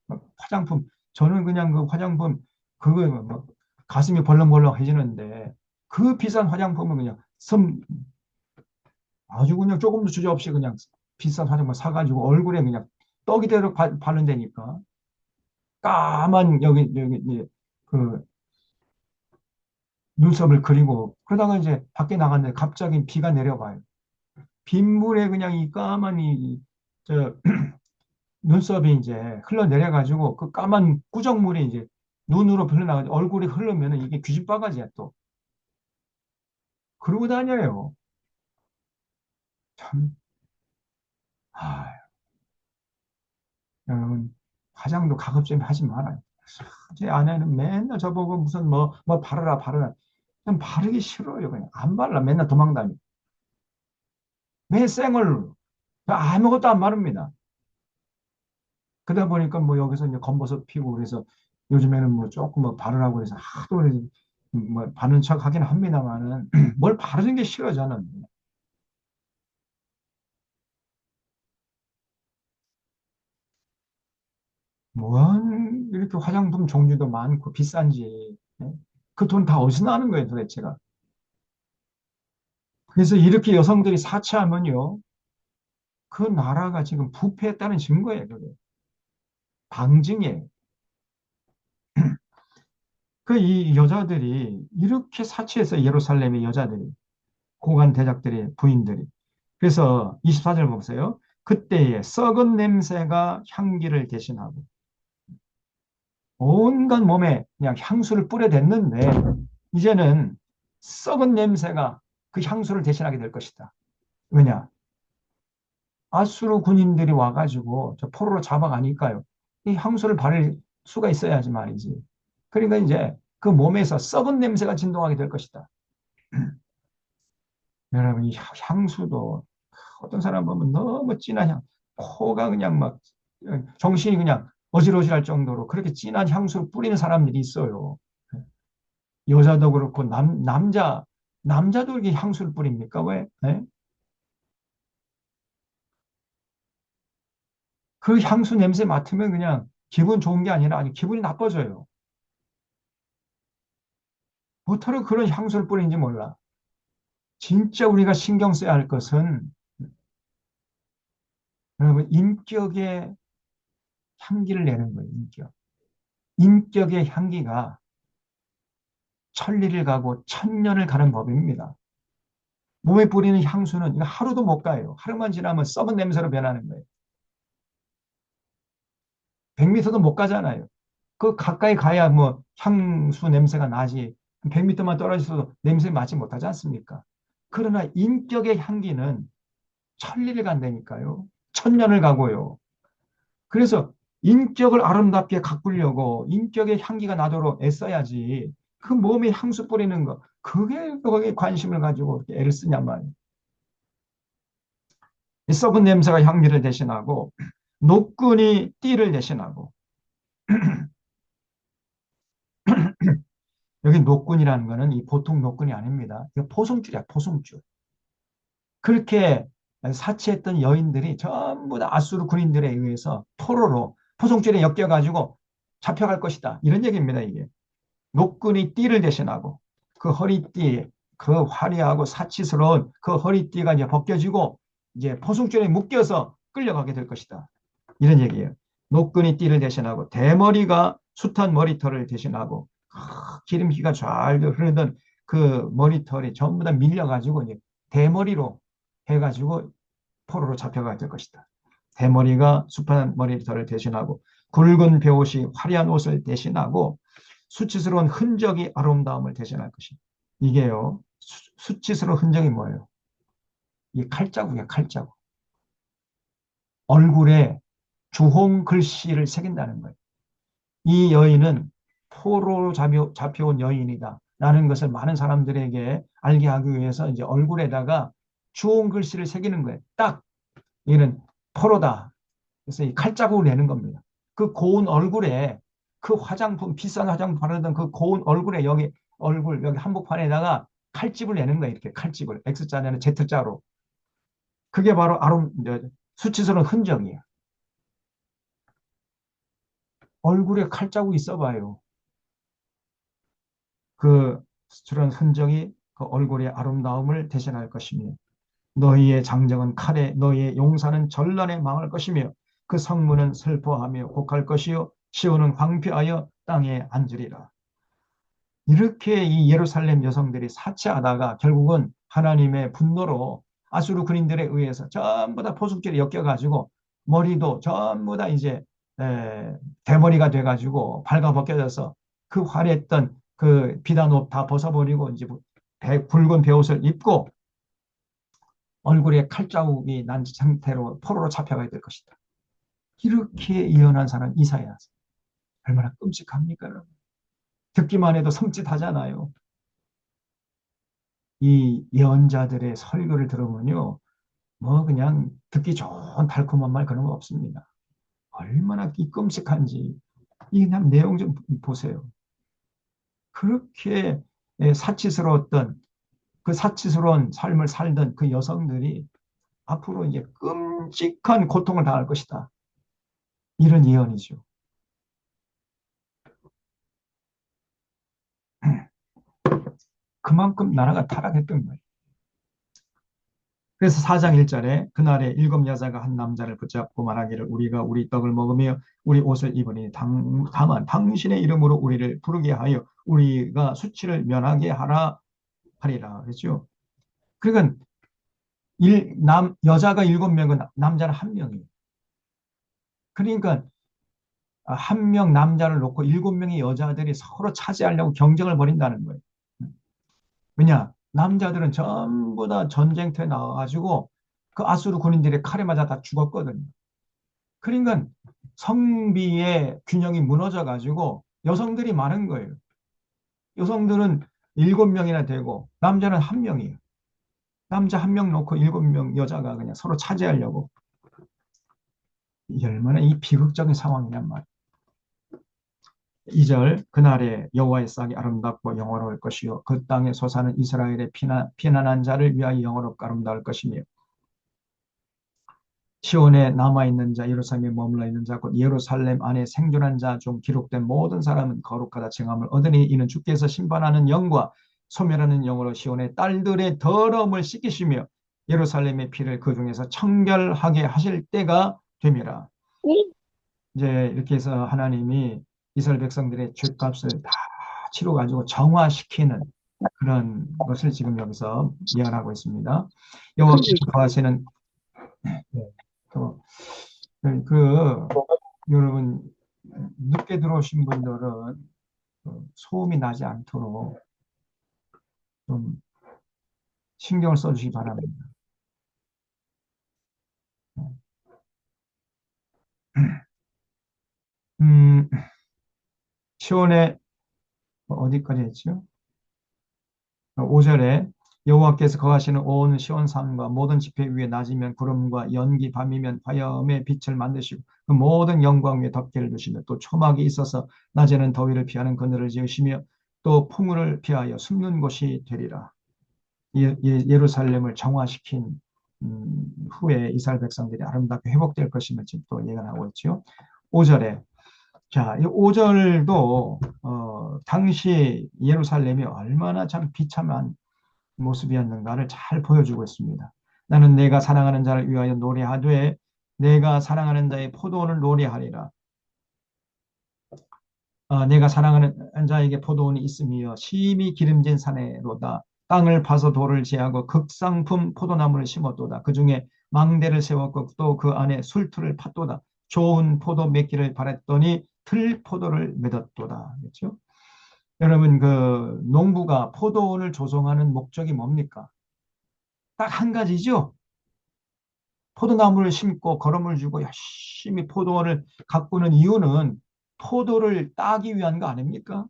막 화장품 저는 그냥 그 화장품 그거 막 가슴이 벌렁벌렁해지는데 그 비싼 화장품을 그냥 아주 그냥 조금도 주저없이 그냥 비싼 화장품 사가지고 얼굴에 그냥 떡이대로 바른다니까 까만 여기 그 눈썹을 그리고 그러다가 이제 밖에 나갔는데 갑자기 비가 내려봐요. 빗물에 그냥 이 까만 저 눈썹이 이제 흘러내려가지고 그 까만 꾸정물이 이제 눈으로 흘러나가지고 얼굴이 흐르면은 이게 귀신바가지야 또. 그러고 다녀요. 참, 아, 여러분, 화장도 가급적이면 하지 말아요. 제 아내는 맨날 저보고 무슨 뭐 바르라, 바르라. 좀 바르기 싫어요. 그냥 안 발라. 맨날 도망다니. 매 생얼로. 아무것도 안 바릅니다. 그러다 보니까 뭐 여기서 이제 검버섯 피고 그래서 요즘에는 뭐 조금 뭐 바르라고 해서 하도 뭐 바른 척 하긴 합니다만은 뭘 바르는 게 싫어 저는. 뭔 이렇게 화장품 종류도 많고 비싼지. 그 돈 다 어디서 나는 거예요 도대체가. 그래서 이렇게 여성들이 사치하면요. 그 나라가 지금 부패했다는 증거예요. 그게. 방증이에요. 그 이 여자들이 이렇게 사치해서 예루살렘의 여자들이 고관 대작들이 부인들이 그래서 24절 보세요. 그때에 썩은 냄새가 향기를 대신하고 온갖 몸에 그냥 향수를 뿌려댔는데 이제는 썩은 냄새가 그 향수를 대신하게 될 것이다. 왜냐? 아수르 군인들이 와가지고 저 포로로 잡아가니까요. 이 향수를 바를 수가 있어야지 말이지. 그러니까 이제 그 몸에서 썩은 냄새가 진동하게 될 것이다. 여러분, 이 향수도 어떤 사람 보면 너무 진한 향, 코가 그냥 막 정신이 그냥 어질어질할 정도로 그렇게 진한 향수를 뿌리는 사람들이 있어요. 여자도 그렇고 남자도 이렇게 향수를 뿌립니까? 왜? 네? 그 향수 냄새 맡으면 그냥 기분 좋은 게 아니라 아주 기분이 나빠져요. 뭐하러 그런 향수를 뿌리는지 몰라. 진짜 우리가 신경 써야 할 것은 여러분 인격의 향기를 내는 거예요. 인격. 인격의 향기가 천리를 가고 천년을 가는 법입니다. 몸에 뿌리는 향수는 이거 하루도 못 가요. 하루만 지나면 썩은 냄새로 변하는 거예요. 100m도 못 가잖아요. 그 가까이 가야 뭐 향수 냄새가 나지. 100m만 떨어져서 냄새 맡지 못하지 않습니까? 그러나 인격의 향기는 천리를 간다니까요. 천년을 가고요. 그래서 인격을 아름답게 가꾸려고 인격의 향기가 나도록 애써야지. 그 몸에 향수 뿌리는 거, 그게 거기에 관심을 가지고 애를 쓰냔 말이에요. 이 썩은 냄새가 향기를 대신하고 노끈이 띠를 대신하고 여기 노끈이라는 거는 이 보통 노끈이 아닙니다. 이거 포승줄이야, 포승줄. 그렇게 사치했던 여인들이 전부 다 아수르 군인들에 의해서 포로로 포승줄에 엮여가지고 잡혀갈 것이다. 이런 얘기입니다, 이게. 노끈이 띠를 대신하고 그 허리띠, 그 화려하고 사치스러운 그 허리띠가 이제 벗겨지고 이제 포승줄에 묶여서 끌려가게 될 것이다. 이런 얘기예요. 노끈이 띠를 대신하고 대머리가 숱한 머리털을 대신하고 기름기가 잘 흐르던 그 머리털이 전부 다 밀려가지고 이제 대머리로 해가지고 포로로 잡혀가게 될 것이다. 대머리가 숱한 머리털을 대신하고 굵은 베옷이 화려한 옷을 대신하고 수치스러운 흔적이 아름다움을 대신할 것입니다. 이게요. 수치스러운 흔적이 뭐예요? 이 칼자국이에요. 칼자국. 얼굴에 주홍 글씨를 새긴다는 거예요. 이 여인은 포로로 잡혀온 여인이다. 라는 것을 많은 사람들에게 알게 하기 위해서 이제 얼굴에다가 주홍 글씨를 새기는 거예요. 딱, 이는 포로다. 그래서 이 칼자국을 내는 겁니다. 그 고운 얼굴에 그 화장품, 비싼 화장품 바르던 그 고운 얼굴에 여기 얼굴, 여기 한복판에다가 칼집을 내는 거예요. 이렇게 칼집을. X자 내는 Z자로. 그게 바로 수치스러운 흔적이에요. 얼굴에 칼자국 있어봐요. 그 수출한 흔적이 그 얼굴의 아름다움을 대신할 것이며 너희의 장정은 칼에 너희의 용사는 전란에 망할 것이며 그 성문은 슬퍼하며 곡할 것이요 시온은 황폐하여 땅에 앉으리라. 이렇게 이 예루살렘 여성들이 사치하다가 결국은 하나님의 분노로 아수르 군인들에 의해서 전부 다 포숙제를 엮여가지고 머리도 전부 다 이제 대머리가 돼가지고 발가벗겨져서 그 화려했던 그 비단 옷 다 벗어버리고 이제 굵은 베옷을 입고 얼굴에 칼자국이 난 상태로 포로로 잡혀가야 될 것이다. 이렇게 예언한 사람 이사야. 얼마나 끔찍합니까, 여러분? 듣기만 해도 섬찟하잖아요. 이 예언자들의 설교를 들어보면요, 뭐 그냥 듣기 좋은 달콤한 말 그런 거 없습니다. 얼마나 끔찍한지. 이 그냥 내용 좀 보세요. 그렇게 사치스러웠던 그 사치스러운 삶을 살던 그 여성들이 앞으로 이제 끔찍한 고통을 당할 것이다. 이런 예언이죠. 그만큼 나라가 타락했던 거예요. 그래서 4장 1절에 그날에 7여자가 한 남자를 붙잡고 말하기를 우리가 우리 떡을 먹으며 우리 옷을 입으니 다만 당신의 이름으로 우리를 부르게 하여 우리가 수치를 면하게 하라 하리라 그랬죠. 그러니까 여자가 7명은 남자는 1명이에요. 그러니까 한 명 남자를 놓고 7명의 여자들이 서로 차지하려고 경쟁을 벌인다는 거예요. 왜냐? 남자들은 전부 다 전쟁터에 나와가지고 그 아수르 군인들의 칼에 맞아 다 죽었거든요. 그러니까 성비의 균형이 무너져가지고 여성들이 많은 거예요. 여성들은 7명이나 되고 남자는 1명이에요. 남자 1명 놓고 7명 여자가 그냥 서로 차지하려고. 이게 얼마나 이 비극적인 상황이냔 말이에요. 2절 그날에 여호와의 싹이 아름답고 영화로울 것이요 그 땅에 솟아는 이스라엘의 피난한 자를 위하여 영화롭고 아름다울 것이며 시온에 남아있는 자 예루살렘에 머물러 있는 자 곧 예루살렘 안에 생존한 자 중 기록된 모든 사람은 거룩하다 칭함을 얻으니 이는 주께서 심판하는 영과 소멸하는 영으로 시온의 딸들의 더러움을 씻기시며 예루살렘의 피를 그 중에서 청결하게 하실 때가 됨이라. 이제 이렇게 해서 하나님이 이스라엘 백성들의 죄값을 다 치러 가지고 정화시키는 그런 것을 지금 여기서 예언하고 있습니다. 여호와께서 거하시는 또 여러분 늦게 들어오신 분들은 소음이 나지 않도록 좀 신경을 써주시기 바랍니다. 시온의 어디까지 했죠? 5절에 여호와께서 거하시는 온 시온 산과 모든 지폐 위에 낮이면 구름과 연기 밤이면 화염의 빛을 만드시고 그 모든 영광 위에 덮개를 두시며 또 초막이 있어서 낮에는 더위를 피하는 그늘을 지으시며 또 풍우를 피하여 숨는 곳이 되리라. 예루살렘을 정화시킨 후에 이스라엘 백성들이 아름답게 회복될 것임을 지금 또 예언하고 있죠. 5절에 자, 이 5절도 당시 예루살렘이 얼마나 참 비참한 모습이었는가를 잘 보여주고 있습니다. 나는 내가 사랑하는 자를 위하여 노래하되 내가 사랑하는 자의 포도원을 노래하리라. 내가 사랑하는 자에게 포도원이 있으며 심히 기름진 산에로다. 땅을 파서 돌을 제하고 극상품 포도나무를 심었도다. 그 중에 망대를 세웠고 또 그 안에 술틀을 팠도다. 좋은 포도 맺기를 바랬더니 들포도를 맺었도다. 그렇죠? 여러분 그 농부가 포도원을 조성하는 목적이 뭡니까? 딱 한 가지죠. 포도나무를 심고 거름을 주고 열심히 포도원을 가꾸는 이유는 포도를 따기 위한 거 아닙니까?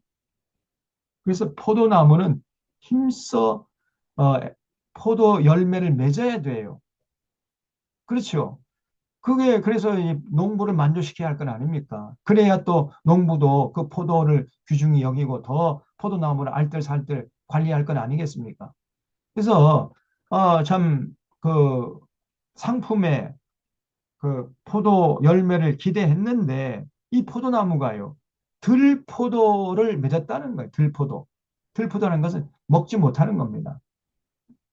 그래서 포도나무는 힘써 포도 열매를 맺어야 돼요. 그렇죠. 그게 그래서 이 농부를 만족시켜야 할 건 아닙니까? 그래야 또 농부도 그 포도를 귀중히 여기고 더 포도나무를 알뜰살뜰 관리할 건 아니겠습니까? 그래서 참 그 상품에 그 포도 열매를 기대했는데 이 포도나무가요. 들포도를 맺었다는 거예요. 들포도. 들포도라는 것은 먹지 못하는 겁니다.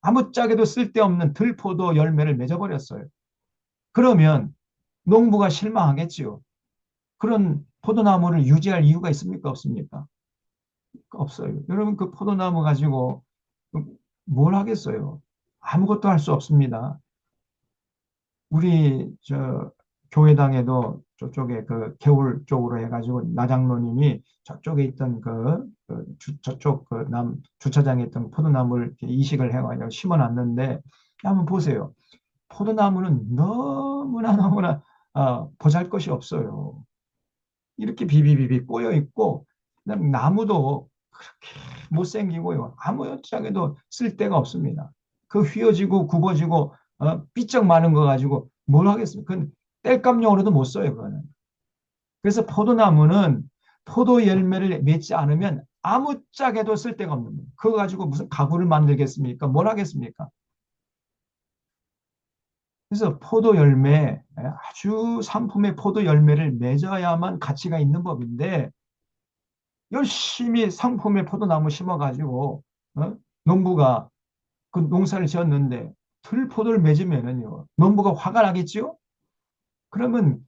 아무짝에도 쓸데없는 들포도 열매를 맺어버렸어요. 그러면 농부가 실망하겠지요. 그런 포도나무를 유지할 이유가 있습니까? 없습니까? 없어요. 여러분 그 포도나무 가지고 뭘 하겠어요? 아무것도 할 수 없습니다. 우리 교회당에도 저쪽에 그 개울 쪽으로 해가지고 나장로님이 저쪽에 있던 저쪽 그 주차장에 있던 포도나무를 이식을 해가지고 심어놨는데 한번 보세요. 포도나무는 너무나 보잘것이 없어요. 이렇게 비비비비 꼬여 있고 그다음 나무도 그렇게 못생기고요. 아무짝에도 쓸데가 없습니다. 그 휘어지고 굽어지고 삐쩍 마른 거 가지고 뭘 하겠습니까? 그건 땔감용으로도 못 써요. 그거는. 그래서 포도나무는 포도 열매를 맺지 않으면 아무짝에도 쓸데가 없는 거예요. 그거 가지고 무슨 가구를 만들겠습니까? 뭘 하겠습니까? 그래서 포도 열매, 아주 상품의 포도 열매를 맺어야만 가치가 있는 법인데, 열심히 상품의 포도나무 심어가지고, 농부가 그 농사를 지었는데, 들포도를 맺으면은요, 농부가 화가 나겠죠? 그러면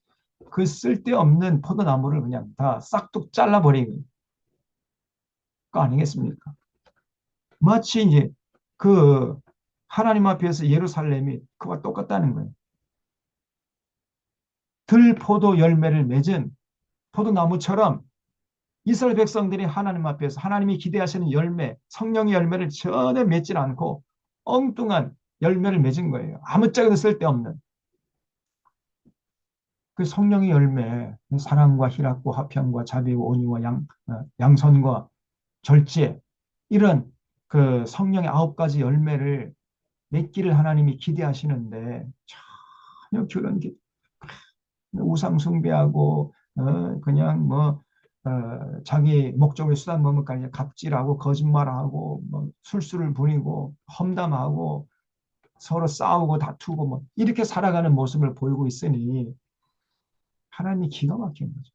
그 쓸데없는 포도나무를 그냥 다 싹둑 잘라버리는 거 아니겠습니까? 마치 이제 그 하나님 앞에서 예루살렘이 그와 똑같다는 거예요. 들포도 열매를 맺은 포도나무처럼 이스라엘 백성들이 하나님 앞에서 하나님이 기대하시는 열매, 성령의 열매를 전혀 맺질 않고 엉뚱한 열매를 맺은 거예요. 아무짝에도 쓸데없는 그 성령의 열매, 사랑과 희락과 화평과 자비와 온유와 양선과 절제, 이런 그 성령의 9가지 열매를 맺기를 하나님이 기대하시는데 전혀 그런 게 우상 숭배하고 그냥 뭐 자기 목적의 수단 먹을까 갑질하고 거짓말하고 뭐 술수를 부리고 험담하고 서로 싸우고 다투고 뭐 이렇게 살아가는 모습을 보이고 있으니 하나님이 기가 막힌 거죠.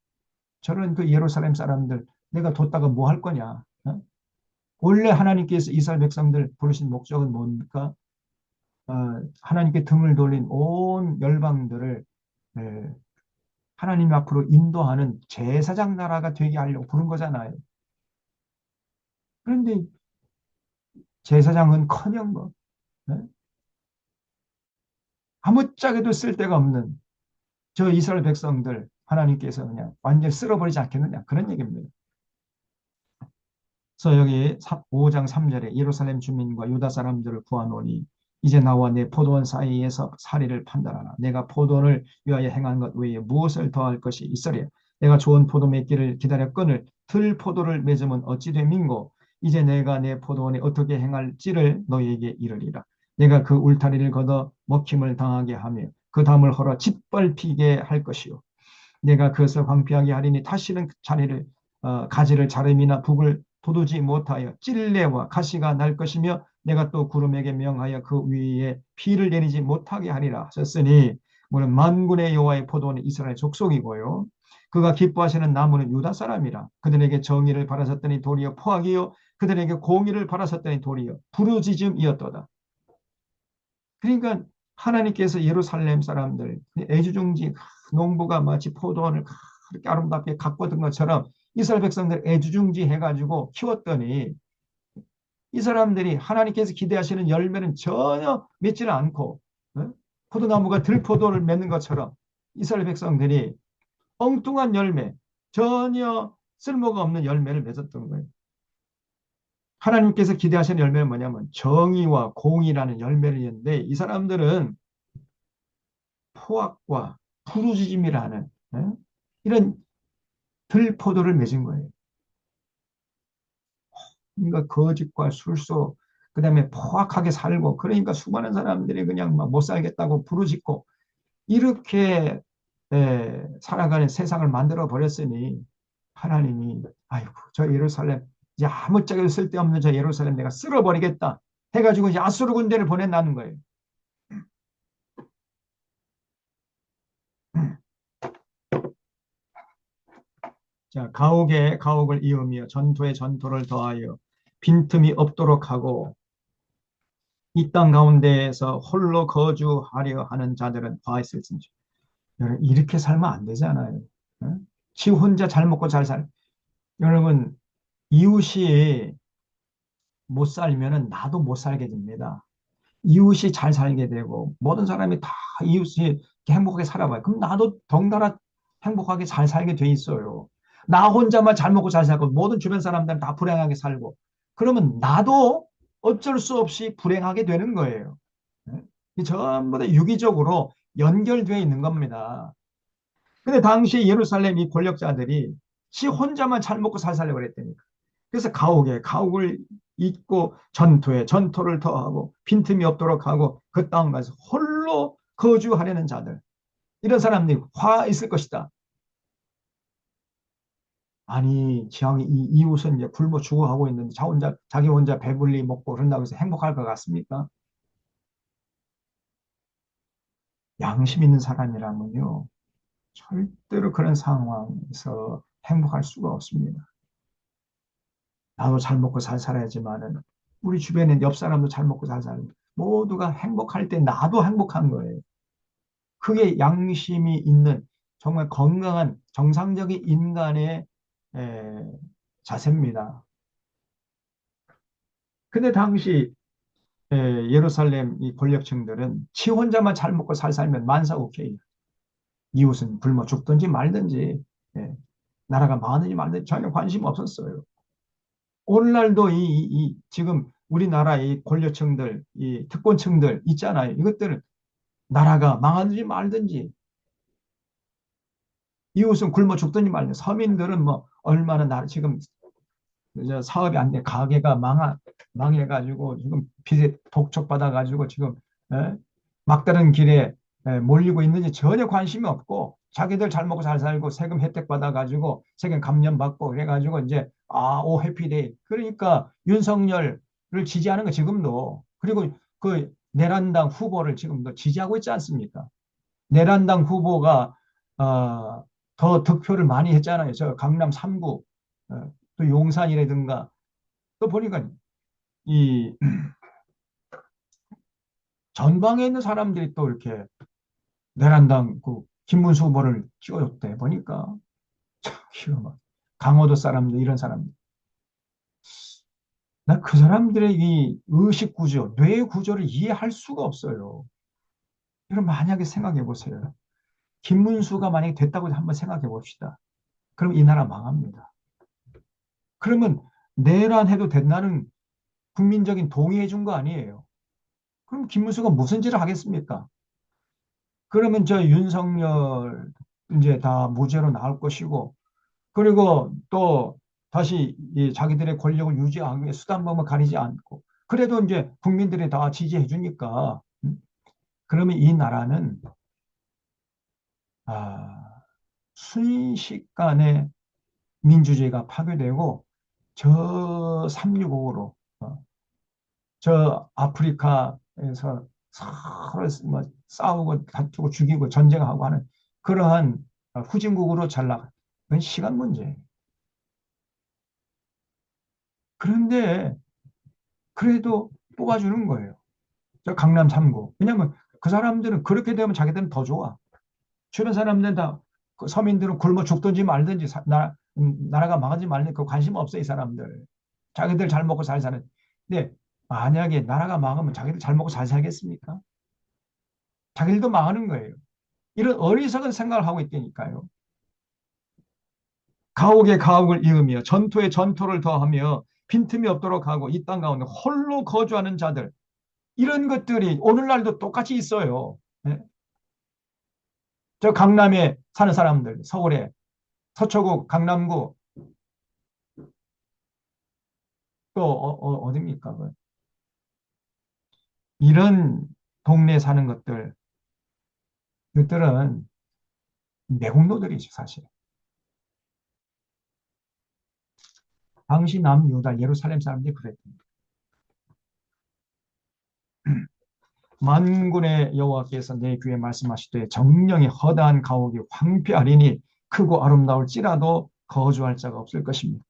저런 그 예루살렘 사람들 내가 뒀다가 뭐 할 거냐? 원래 하나님께서 이스라엘 백성들 부르신 목적은 뭡니까? 하나님께 등을 돌린 온 열방들을 하나님 앞으로 인도하는 제사장 나라가 되게 하려고 부른 거잖아요. 그런데 제사장은커녕 뭐 아무짝에도 쓸데가 없는 저 이스라엘 백성들 하나님께서 그냥 완전히 쓸어버리지 않겠느냐 그런 얘기입니다. 그래서 여기 5장 3절에 예루살렘 주민과 유다 사람들을 구하노니 이제 나와 내 포도원 사이에서 사리를 판단하라. 내가 포도원을 위하여 행한 것 외에 무엇을 더할 것이 있으랴. 내가 좋은 포도 맺기를 기다렸거늘 들 포도를 맺으면 어찌 됨인고 이제 내가 내 포도원에 어떻게 행할지를 너희에게 이르리라. 내가 그 울타리를 걷어 먹힘을 당하게 하며 그 담을 헐어 짓밟히게 할 것이요. 내가 그것을 황폐하게 하리니 다시는 자리를 가지를 자름이나 북을 돋우지 못하여 찔레와 가시가 날 것이며 내가 또 구름에게 명하여 그 위에 비를 내리지 못하게 하리라 하셨으니 물은 만군의 여호와의 포도원이 이스라엘 족속이고요. 그가 기뻐하시는 나무는 유다 사람이라. 그들에게 정의를 바라셨더니 도리어 포악이요 그들에게 공의를 바라셨더니 도리어 부르짖음이었도다. 그러니까 하나님께서 예루살렘 사람들 애주중지 농부가 마치 포도원을 그렇게 아름답게 가꿔둔 것처럼 이스라엘 백성들 애주중지 해가지고 키웠더니 이 사람들이 하나님께서 기대하시는 열매는 전혀 맺지는 않고 포도나무가 들포도를 맺는 것처럼 이스라엘 백성들이 엉뚱한 열매, 전혀 쓸모가 없는 열매를 맺었던 거예요. 하나님께서 기대하시는 열매는 뭐냐면 정의와 공의라는 열매를 맺는데 이 사람들은 포악과 부르짖음이라는 이런 들포도를 맺은 거예요. 그러니까 거짓과 술수, 그다음에 포악하게 살고 그러니까 수많은 사람들이 그냥 막 못 살겠다고 부르짖고 이렇게 살아가는 세상을 만들어 버렸으니 하나님이 아이고 저 예루살렘 이제 아무짝에도 쓸데없는 저 예루살렘 내가 쓸어버리겠다 해가지고 이제 아수르 군대를 보낸다는 거예요. 자, 가옥에 가옥을 이으며 전투에 전투를 더하여 빈틈이 없도록 하고 이 땅 가운데에서 홀로 거주하려 하는 자들은 화있을진지. 이렇게 살면 안 되잖아요. 지 혼자 잘 먹고 잘 살. 여러분 이웃이 못 살면은 나도 못 살게 됩니다. 이웃이 잘 살게 되고 모든 사람이 다 이웃이 행복하게 살아봐요. 그럼 나도 덩달아 행복하게 잘 살게 돼 있어요. 나 혼자만 잘 먹고 잘 살고 모든 주변 사람들은 다 불행하게 살고 그러면 나도 어쩔 수 없이 불행하게 되는 거예요. 이 전부 다 유기적으로 연결되어 있는 겁니다. 근데 당시 예루살렘 이 권력자들이 지 혼자만 잘 먹고 잘 살려고 그랬다니까. 그래서 가옥에 가옥을 잇고 전투에 전투를 더하고 빈틈이 없도록 하고 그 땅 가서 홀로 거주하려는 자들 이런 사람들이 화 있을 것이다. 아니, 지왕이 이웃은 이제 굶어 죽어가고 있는데 자기 혼자 배불리 먹고 그런다고 해서 행복할 것 같습니까? 양심 있는 사람이라면요, 절대로 그런 상황에서 행복할 수가 없습니다. 나도 잘 먹고 잘 살아야지만은 우리 주변에 옆 사람도 잘 먹고 잘 살고 모두가 행복할 때 나도 행복한 거예요. 그게 양심이 있는 정말 건강한 정상적인 인간의 에, 자세입니다. 근데 당시 예루살렘 이 권력층들은 지 혼자만 잘 먹고 잘 살면 만사 오케이. 이웃은 굶어 죽든지 말든지 예, 나라가 망하든지 말든지 전혀 관심 없었어요. 오늘날도 지금 우리나라 이 권력층들, 이 특권층들 있잖아요. 이것들은 나라가 망하든지 말든지 이웃은 굶어 죽든지 말든지 서민들은 뭐 얼마나 지금 이제 사업이 안 돼. 가게가 망해가지고 지금 빚에 독촉받아가지고 지금 에? 막다른 길에 몰리고 있는지 전혀 관심이 없고 자기들 잘 먹고 잘 살고 세금 혜택 받아가지고 세금 감면 받고 그래가지고 이제 오 해피데이. 그러니까 윤석열을 지지하는 거 지금도 그리고 그 내란당 후보를 지금도 지지하고 있지 않습니까? 내란당 후보가 더 득표를 많이 했잖아요. 저 강남 3구 또 용산이라든가 또 보니까 이 전방에 있는 사람들이 또 이렇게 내란당 그 김문수 후보를 찍어줬대 보니까 참 기가 막 강호도 사람들 이런 사람들 나 그 사람들의 이 의식 구조, 뇌 구조를 이해할 수가 없어요. 그럼 만약에 생각해 보세요. 김문수가 만약에 됐다고 한번 생각해 봅시다. 그럼 이 나라 망합니다. 그러면 내란해도 된다는 국민적인 동의해 준 거 아니에요. 그럼 김문수가 무슨 짓을 하겠습니까? 그러면 저 윤석열 이제 다 무죄로 나올 것이고, 그리고 또 다시 이 자기들의 권력을 유지하기 위해 수단법을 가리지 않고, 그래도 이제 국민들이 다 지지해 주니까, 그러면 이 나라는 아, 순식간에 민주주의가 파괴되고, 저 365로, 저 아프리카에서 서로 뭐 싸우고 다투고 죽이고 전쟁하고 하는 그러한 후진국으로 전락. 그건 시간 문제예요. 그런데 그래도 뽑아주는 거예요. 저 강남 3구. 왜냐하면 그 사람들은 그렇게 되면 자기들은 더 좋아. 주변 사람들은 다그 서민들은 굶어 죽든지 말든지 나라가 망하지 말든지 그 관심 없어 이 사람들. 자기들 잘 먹고 잘 사는. 근데 만약에 나라가 망하면 자기들 잘 먹고 잘 살겠습니까? 자기들도 망하는 거예요. 이런 어리석은 생각을 하고 있다니까요. 가옥에 가옥을 이으며 전토에 전토를 더하며 빈틈이 없도록 하고 이 땅 가운데 홀로 거주하는 자들 이런 것들이 오늘날도 똑같이 있어요. 네? 저 강남에 사는 사람들, 서울에 서초구, 강남구 또 어딥니까? 이런 동네에 사는 것들, 이것들은 매국노들이죠, 사실. 당시 남유다 예루살렘 사람들이 그랬습니다. 만군의 여호와께서 내 귀에 말씀하시되 정령이 허다한 가옥이 황폐하리니 크고 아름다울지라도 거주할 자가 없을 것입니다.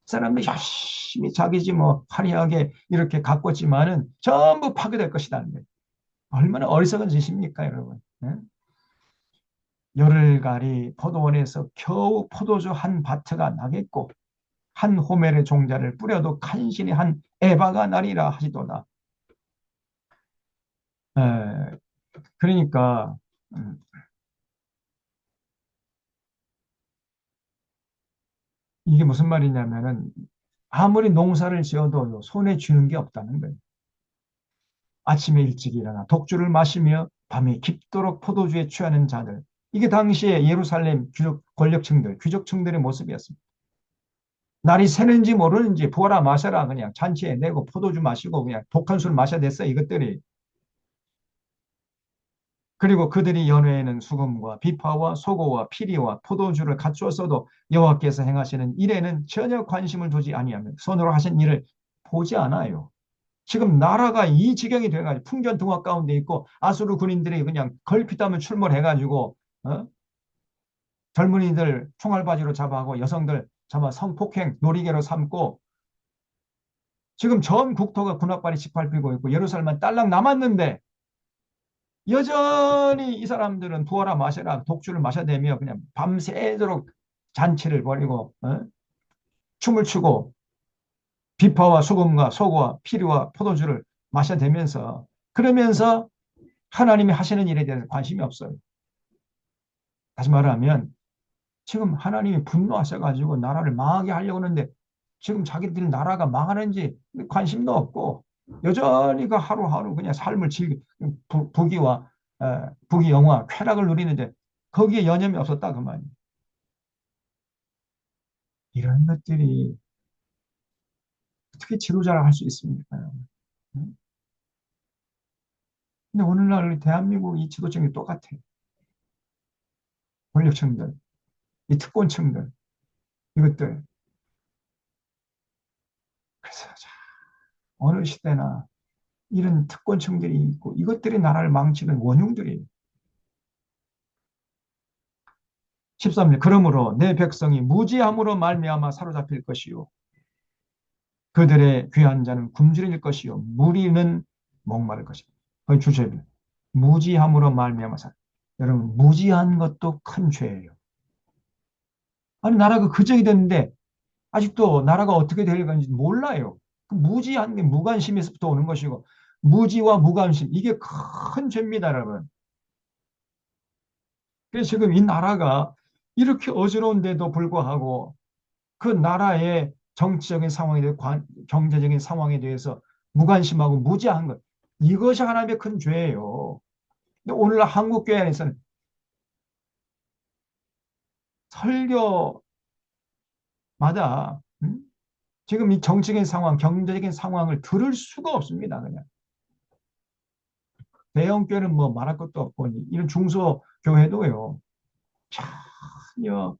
사람들이 열심히 자기 집 뭐 화려하게 이렇게 가꿨지만은 전부 파괴될 것이다. 얼마나 어리석은 짓입니까, 여러분? 네? 열흘가리 포도원에서 겨우 포도주 한 바트가 나겠고 한 호멜의 종자를 뿌려도 간신히 한 에바가 나리라 하시도다. 에, 그러니까 음, 이게 무슨 말이냐면은 아무리 농사를 지어도 손에 쥐는 게 없다는 거예요. 아침에 일찍 일어나 독주를 마시며 밤에 깊도록 포도주에 취하는 자들. 이게 당시에 예루살렘 권력층들, 귀족층들의 모습이었습니다. 날이 새는지 모르는지 부어라 마셔라 그냥 잔치에 내고 포도주 마시고 그냥 독한 술 마셔댔어 이것들이. 그리고 그들이 연회에는 수금과 비파와 소고와 피리와 포도주를 갖추었어도 여호와께서 행하시는 일에는 전혀 관심을 두지 아니하며 손으로 하신 일을 보지 않아요. 지금 나라가 이 지경이 돼가지고 풍전등화 가운데 있고 아수르 군인들이 그냥 걸핏하면 출몰해가지고 어? 젊은이들 총알바지로 잡아하고 여성들 잡아 성폭행 놀이개로 삼고 지금 전 국토가 군악발이 짓밟히고 있고 예루살렘만 딸랑 남았는데 여전히 이 사람들은 부어라 마셔라 독주를 마셔대며 그냥 밤새도록 잔치를 벌이고 춤을 추고 비파와 소금과 소고와 피리와 포도주를 마셔대면서 그러면서 하나님이 하시는 일에 대해서 관심이 없어요. 다시 말하면 지금 하나님이 분노하셔가지고 나라를 망하게 하려고 하는데 지금 자기들 나라가 망하는지 관심도 없고 여전히 그 하루하루 그냥 삶을 부귀와 부귀 영화 쾌락을 누리는데 거기에 여념이 없었다 그 말이에요. 이런 것들이 어떻게 지도자를 할 수 있습니까? 근데 오늘날 대한민국 이 지도층이 똑같아요. 권력층들, 이 특권층들, 이것들. 그래서 어느 시대나 이런 특권층들이 있고 이것들이 나라를 망치는 원흉들이에요. 13절 그러므로 내 백성이 무지함으로 말미암아 사로잡힐 것이요 그들의 귀한 자는 굶주릴 것이요 무리는 목마를 것이다. 거의 주제입니다. 무지함으로 말미암아 여러분 무지한 것도 큰 죄예요. 아니 나라가 그정이 됐는데 아직도 나라가 어떻게 될 건지 몰라요. 그 무지한 게 무관심에서부터 오는 것이고 무지와 무관심 이게 큰 죄입니다, 여러분. 그래서 지금 이 나라가 이렇게 어지러운데도 불구하고 그 나라의 정치적인 상황에 대해 경제적인 상황에 대해서 무관심하고 무지한 것 이것이 하나님의 큰 죄예요. 근데 오늘날 한국 교회 안에서는 설교마다 지금 이 정치적인 상황, 경제적인 상황을 들을 수가 없습니다. 그냥 대형 교회는 뭐 말할 것도 없고 이런 중소 교회도요. 전혀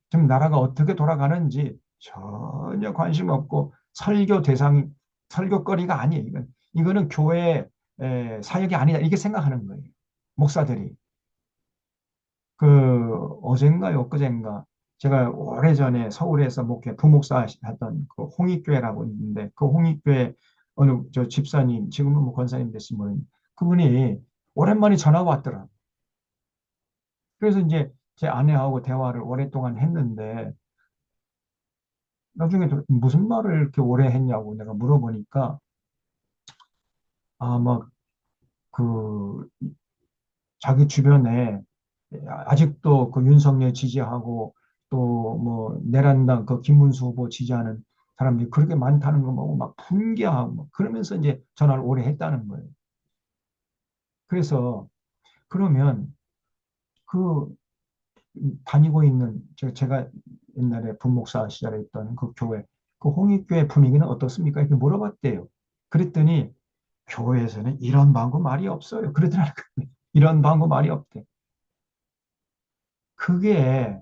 지금 나라가 어떻게 돌아가는지 전혀 관심 없고 설교거리가 아니에요. 이거는 교회 사역이 아니다 이렇게 생각하는 거예요. 목사들이 그 어젠가요, 엊그젠가 제가 오래전에 서울에서 부목사 했던 그 홍익교회라고 있는데 그 홍익교회 어느 저 집사님 지금은 뭐 권사님 됐으면 모르겠는데 그분이 오랜만에 전화가 왔더라. 그래서 이제 제 아내하고 대화를 오랫동안 했는데 나중에 무슨 말을 이렇게 오래 했냐고 내가 물어보니까 아마 그 자기 주변에 아직도 그 윤석열 지지하고 또 뭐 내란당 그 김문수 후보 지지하는 사람들이 그렇게 많다는 거 보고 막 분개하고 그러면서 이제 전화를 오래 했다는 거예요. 그래서 그러면 그 다니고 있는 제가 옛날에 분목사 시절에 있던 그 교회 그 홍익교회 분위기는 어떻습니까? 이렇게 물어봤대요. 그랬더니 교회에서는 이런 방구 말이 없어요. 그러더라고요. 이런 방구 말이 없대. 그게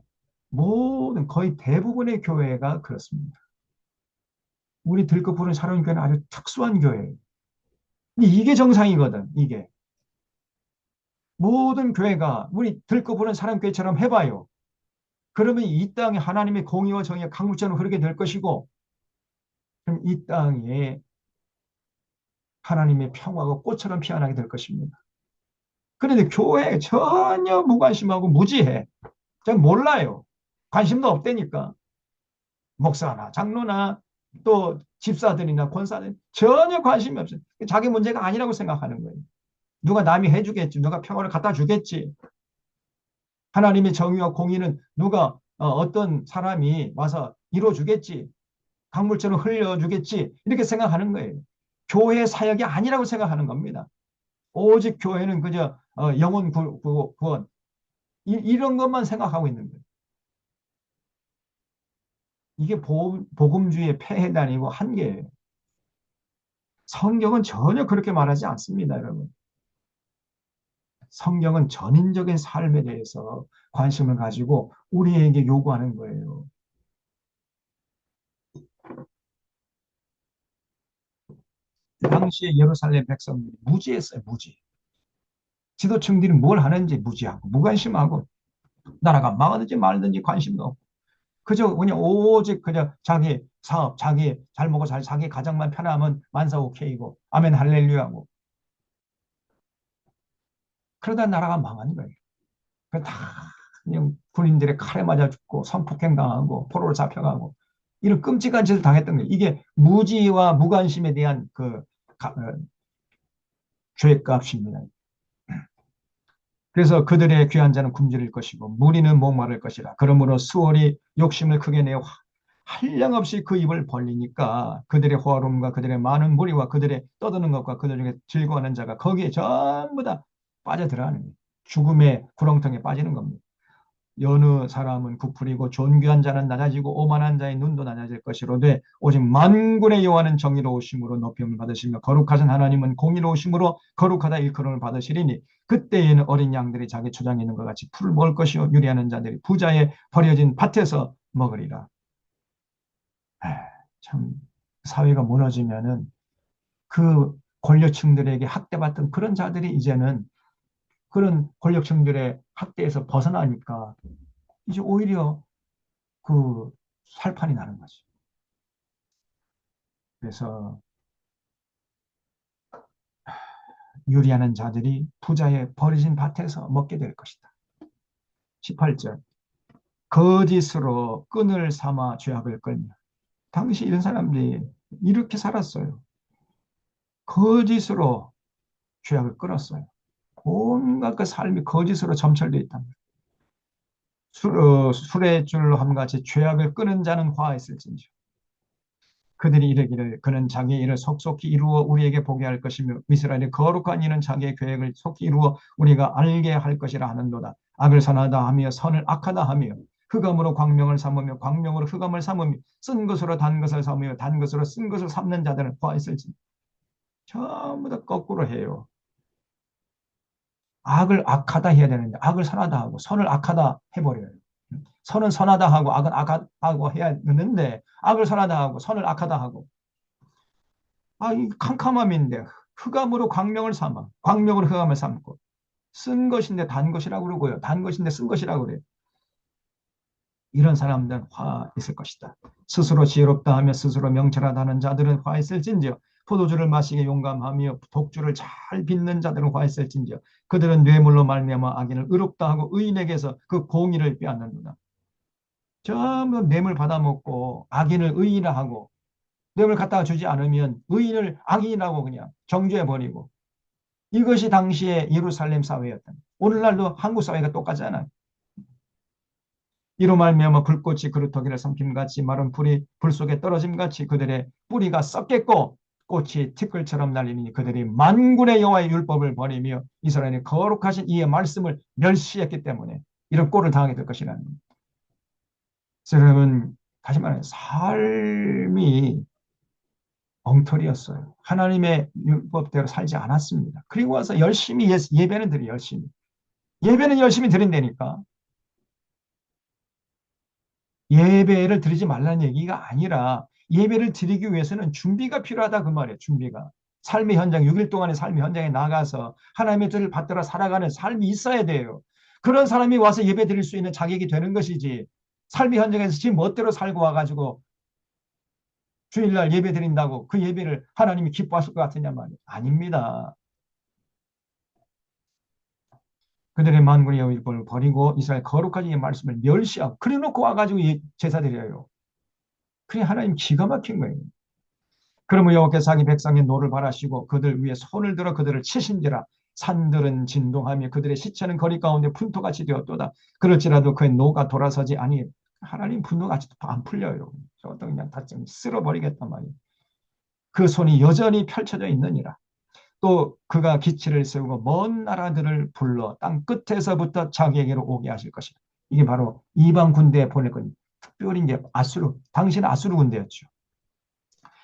모든 거의 대부분의 교회가 그렇습니다. 우리 들것 부른 사랑교회는 아주 특수한 교회예요. 근데 이게 정상이거든. 이게 모든 교회가 우리 들것 부른 사랑교회처럼 해봐요. 그러면 이 땅에 하나님의 공의와 정의가 강물처럼 흐르게 될 것이고 그럼 이 땅에 하나님의 평화가 꽃처럼 피어나게 될 것입니다. 그런데 교회에 전혀 무관심하고 무지해. 잘 몰라요. 관심도 없다니까. 목사나 장로나 또 집사들이나 권사들 전혀 관심이 없어요. 자기 문제가 아니라고 생각하는 거예요. 누가 남이 해주겠지. 누가 평화를 갖다 주겠지. 하나님의 정의와 공의는 누가 어떤 사람이 와서 이루어주겠지. 강물처럼 흘려주겠지. 이렇게 생각하는 거예요. 교회 사역이 아니라고 생각하는 겁니다. 오직 교회는 그저 영혼 구원 이런 것만 생각하고 있는 거예요. 이게 복음주의의 폐해가 아니고 한계예요. 성경은 전혀 그렇게 말하지 않습니다, 여러분. 성경은 전인적인 삶에 대해서 관심을 가지고 우리에게 요구하는 거예요. 당시에 예루살렘 백성들이 무지했어요, 무지. 지도층들이 뭘 하는지 무지하고 무관심하고 나라가 망하든지 말든지 관심도 없고 그저 그냥 오직 그냥 자기 사업, 자기 잘 먹고 잘 자기 가정만 편하면 만사 오케이고 아멘 할렐루야고 그러다 나라가 망하는 거예요. 다 그냥 군인들의 칼에 맞아 죽고 성폭행 당하고 포로로 잡혀가고 이런 끔찍한 짓을 당했던 거예요. 이게 무지와 무관심에 대한 죄값입니다. 그래서 그들의 귀한 자는 굶주릴 것이고 무리는 목마를 것이라. 그러므로 수월이 욕심을 크게 내어 한량없이 그 입을 벌리니까 그들의 호화로움과 그들의 많은 무리와 그들의 떠드는 것과 그들 중에 즐거워하는 자가 거기에 전부 다 빠져들어가는 거예요. 죽음의 구렁텅이에 빠지는 겁니다. 여느 사람은 부풀이고 존귀한 자는 낮아지고 오만한 자의 눈도 낮아질 것이로되 오직 만군의 여호와는 정의로우심으로 높임을 받으시며 거룩하신 하나님은 공의로우심으로 거룩하다 일컬음을 받으시리니 그때에는 어린 양들이 자기 초장에 있는 것 같이 풀을 먹을 것이요 유리하는 자들이 부자의 버려진 밭에서 먹으리라. 참 사회가 무너지면은 그 권력층들에게 학대받던 그런 자들이 이제는 그런 권력층들의 학대에서 벗어나니까 이제 오히려 그 살판이 나는 거지. 그래서 유리하는 자들이 부자의 버려진 밭에서 먹게 될 것이다. 18절 거짓으로 끈을 삼아 죄악을 끌며 당시 이런 사람들이 이렇게 살았어요. 거짓으로 죄악을 끌었어요. 온갖 그 삶이 거짓으로 점철되어 있다. 술의 줄로 함같이 죄악을 끄는 자는 화했을진지 그들이 이르기를 그는 자기의 일을 속속히 이루어 우리에게 보게 할 것이며 이스라엘의 거룩한 이는 자기의 계획을 속히 이루어 우리가 알게 할 것이라 하는도다. 악을 선하다 하며 선을 악하다 하며 흑암으로 광명을 삼으며 광명으로 흑암을 삼으며 쓴 것으로 단 것을 삼으며 단 것으로 쓴 것을 삼는 자들은 화했을진지 전부 다 거꾸로 해요. 악을 악하다 해야 되는데 악을 선하다 하고 선을 악하다 해버려요. 선은 선하다 하고 악은 악하고 해야 되는데 악을 선하다 하고 선을 악하다 하고 이 캄캄함인데 흑암으로 광명을 삼아 광명으로 흑암을 삼고 쓴 것인데 단 것이라고 그러고요. 단 것인데 쓴 것이라고 그래요. 이런 사람들은 화 있을 것이다. 스스로 지혜롭다 하며 스스로 명철하다는 자들은 화 있을진지요. 포도주를 마시게 용감하며 독주를 잘 빚는 자들은 화 있을진지요. 그들은 뇌물로 말미암아 악인을 의롭다 하고 의인에게서 그 공의를 빼앗는다. 전부 뇌물 받아먹고 악인을 의인이라 하고 뇌물 갖다가 주지 않으면 의인을 악인이라고 그냥 정죄해버리고 이것이 당시의 예루살렘 사회였다. 오늘날도 한국 사회가 똑같잖아요. 이로 말미암아 불꽃이 그루터기를 삼킴같이 마른 불이 불 속에 떨어짐같이 그들의 뿌리가 썩겠고 꽃이 티끌처럼 날리니 그들이 만군의 여호와의 율법을 버리며 이스라엘의 거룩하신 이의 말씀을 멸시했기 때문에 이런 꼴을 당하게 될 것이라는 겁니다. 여러분 다시 말해 삶이 엉터리였어요. 하나님의 율법대로 살지 않았습니다. 그리고 와서 열심히 예배는 드려 열심히. 예배는 열심히 드린다니까. 예배를 드리지 말라는 얘기가 아니라 예배를 드리기 위해서는 준비가 필요하다 그 말이에요. 준비가. 삶의 현장, 6일 동안의 삶의 현장에 나가서 하나님의 뜻을 받들어 살아가는 삶이 있어야 돼요. 그런 사람이 와서 예배 드릴 수 있는 자격이 되는 것이지. 삶의 현장에서 지금 멋대로 살고 와가지고 주일날 예배 드린다고 그 예배를 하나님이 기뻐하실 것 같으냐 말이에요. 아닙니다. 그들의 만군의 여호와를 버리고 이스라엘 거룩한 이의 말씀을 멸시하고 그래 놓고 와가지고 제사 드려요. 그게 하나님 기가 막힌 거예요. 그러면 여호와께서 자기 백성의 노를 바라시고 그들 위에 손을 들어 그들을 치신지라 산들은 진동하며 그들의 시체는 거리 가운데 분토같이 되었도다. 그럴지라도 그의 노가 돌아서지 아니 하나님 분노가 아직도 안 풀려요. 저것도 그냥 다 쓸어버리겠단 말이에요. 그 손이 여전히 펼쳐져 있느니라. 또 그가 기치를 세우고 먼 나라들을 불러 땅 끝에서부터 자기에게로 오게 하실 것이다. 이게 바로 이방 군대에 보낼 겁니다. 특별히 이제 당시는 아수르 군대였죠.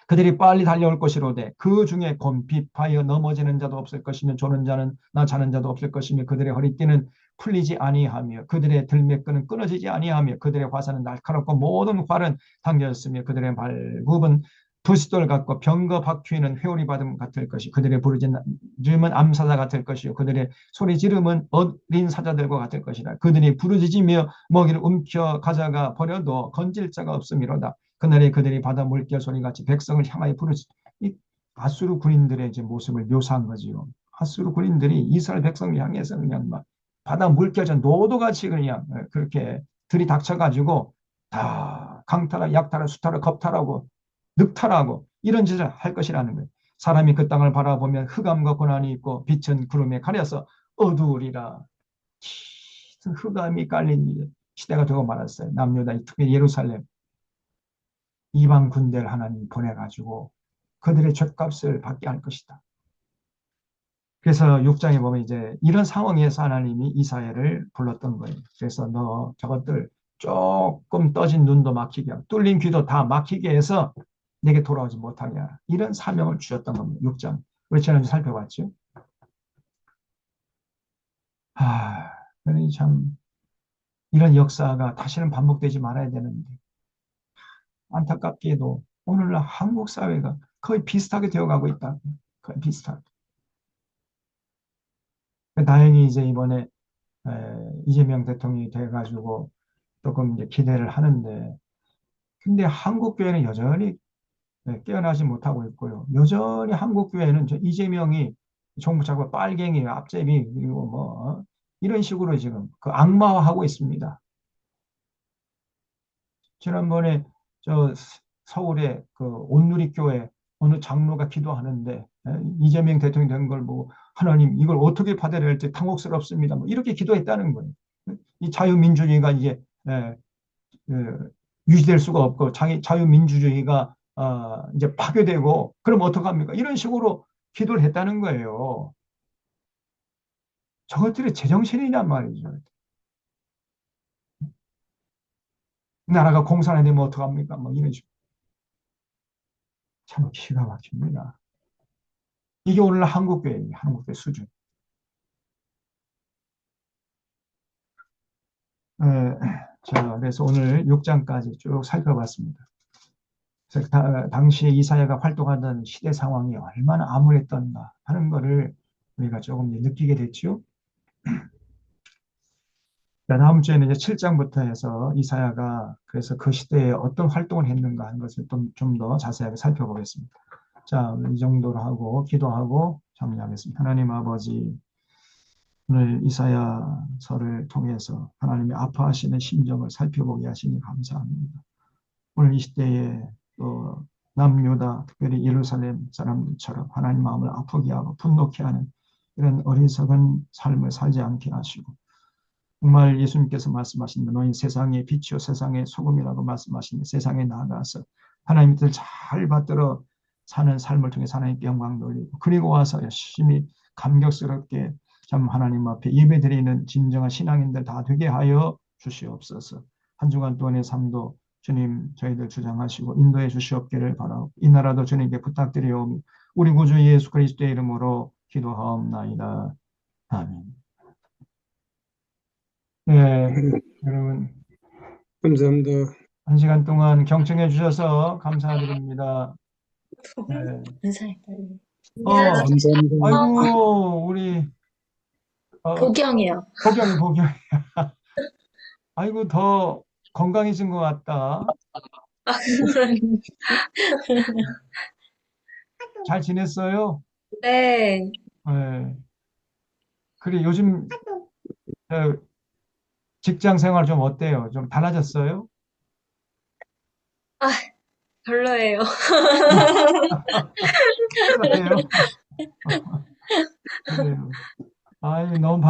그들이 빨리 달려올 것이로되 그 중에 곤핍하여 넘어지는 자도 없을 것이며 조는 자는 나 자는 자도 없을 것이며 그들의 허리띠는 풀리지 아니하며 그들의 들매끈은 끊어지지 아니하며 그들의 화살은 날카롭고 모든 활은 당겼으며 그들의 발굽은 부싯돌 같고 병거 바퀴는 회오리 받음 같을 것이 그들의 부르짖음은 암사자 같을 것이요 그들의 소리 지름은 어린 사자들과 같을 것이라 그들이 부르짖으며 먹이를 움켜 가져가 버려도 건질 자가 없음이로다 그날에 그들이 바다 물결 소리같이 백성을 향하여 부르짖 이 아수르 군인들의 이제 모습을 묘사한 거지요. 아수르 군인들이 이스라엘 백성을 향해서 그냥 막 바다 물결전 노도같이 그냥 그렇게 들이닥쳐가지고 다 강탈하고 약탈하고 수탈하고 겁탈하고 늑탈하고 이런 짓을 할 것이라는 거예요. 사람이 그 땅을 바라보면 흑암과 고난이 있고 빛은 구름에 가려서 어두우리라. 짙은 흑암이 깔린 시대가 되고 말았어요. 남유다 특히 예루살렘 이방 군대를 하나님 보내가지고 그들의 죗값을 받게 할 것이다. 그래서 6장에 보면 이제 이런 상황에서 하나님이 이사야를 불렀던 거예요. 그래서 너 저것들 조금 떠진 눈도 막히게 하고 뚫린 귀도 다 막히게 해서 내게 돌아오지 못하게 하라. 이런 사명을 주셨던 겁니다. 6장. 우리 지난주 살펴봤죠. 그러니 참 이런 역사가 다시는 반복되지 말아야 되는데 안타깝게도 오늘날 한국 사회가 거의 비슷하게 되어가고 있다. 거의 비슷하게. 다행히 이제 이번에 이재명 대통령이 돼가지고 조금 이제 기대를 하는데, 근데 한국 교회는 여전히 깨어나지 못하고 있고요. 여전히 한국 교회는 저 이재명이 정부 차고 빨갱이, 앞제비 그리고 뭐 이런 식으로 지금 그 악마화하고 있습니다. 지난번에 저 서울의 그 온누리교회 어느 장로가 기도하는데 이재명 대통령 된 걸 보고 하나님 이걸 어떻게 받아야 할지 당혹스럽습니다. 뭐 이렇게 기도했다는 거예요. 이 자유민주주의가 이제 유지될 수가 없고 자유민주주의가 이제 파괴되고 그럼 어떡합니까? 이런 식으로 기도를 했다는 거예요. 저것들이 제정신이냔 말이죠. 나라가 공산화 되면 어떡합니까? 뭐 이런 식으로. 참 기가 막힙니다. 이게 오늘 한국교회예요. 한국교회 수준. 에, 자, 그래서 오늘 6장까지 쭉 살펴봤습니다. 그래서 당시에 이사야가 활동하던 시대 상황이 얼마나 암울했던가 하는 것을 우리가 조금 느끼게 됐죠. 다음 주에는 이제 7장부터 해서 이사야가 그래서 그 시대에 어떤 활동을 했는가 하는 것을 좀 더 자세하게 살펴보겠습니다. 자, 이 정도로 하고 기도하고 정리하겠습니다. 하나님 아버지, 오늘 이사야서를 통해서 하나님이 아파하시는 심정을 살펴보게 하시니 감사합니다. 오늘 이 시대에 또 남유다 특별히 예루살렘 사람들처럼 하나님 마음을 아프게 하고 분노케 하는 이런 어리석은 삶을 살지 않게 하시고 정말 예수님께서 말씀하신 너희 세상의 빛이요 세상의 소금이라고 말씀하시는 세상에 나아가서 하나님 뜻을 잘 받들어 사는 삶을 통해 하나님께 영광 돌리고 그리고 와서 열심히 감격스럽게 참 하나님 앞에 예배드리는 진정한 신앙인들 다 되게 하여 주시옵소서. 한 주간 동안의 삶도 주님 저희들 주장하시고 인도해 주시옵기를 바라고 이 나라도 주님께 부탁드리오며 우리 구주 예수 그리스도의 이름으로 기도하옵나이다. 아멘. 네, 여러분 감사합니다. 한 시간 동안 경청해 주셔서 감사드립니다. 네. 감사합니다. 아이고 우리 보경이요. 보경이 아이고 더 건강해진 것 같다. 잘 지냈어요? 네. 네. 그래 요즘 직장 생활 좀 어때요? 좀 달라졌어요? 별로예요. 그래요? 그래요. 아이 너무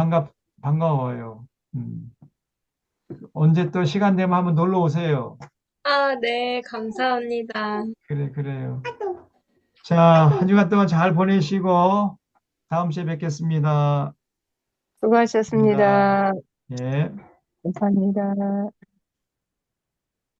반가워요. 언제 또 시간 되면 한번 놀러 오세요. 네, 감사합니다. 그래요. 자, 한 주간 동안 잘 보내시고 다음 주에 뵙겠습니다. 수고하셨습니다. 예. 감사합니다.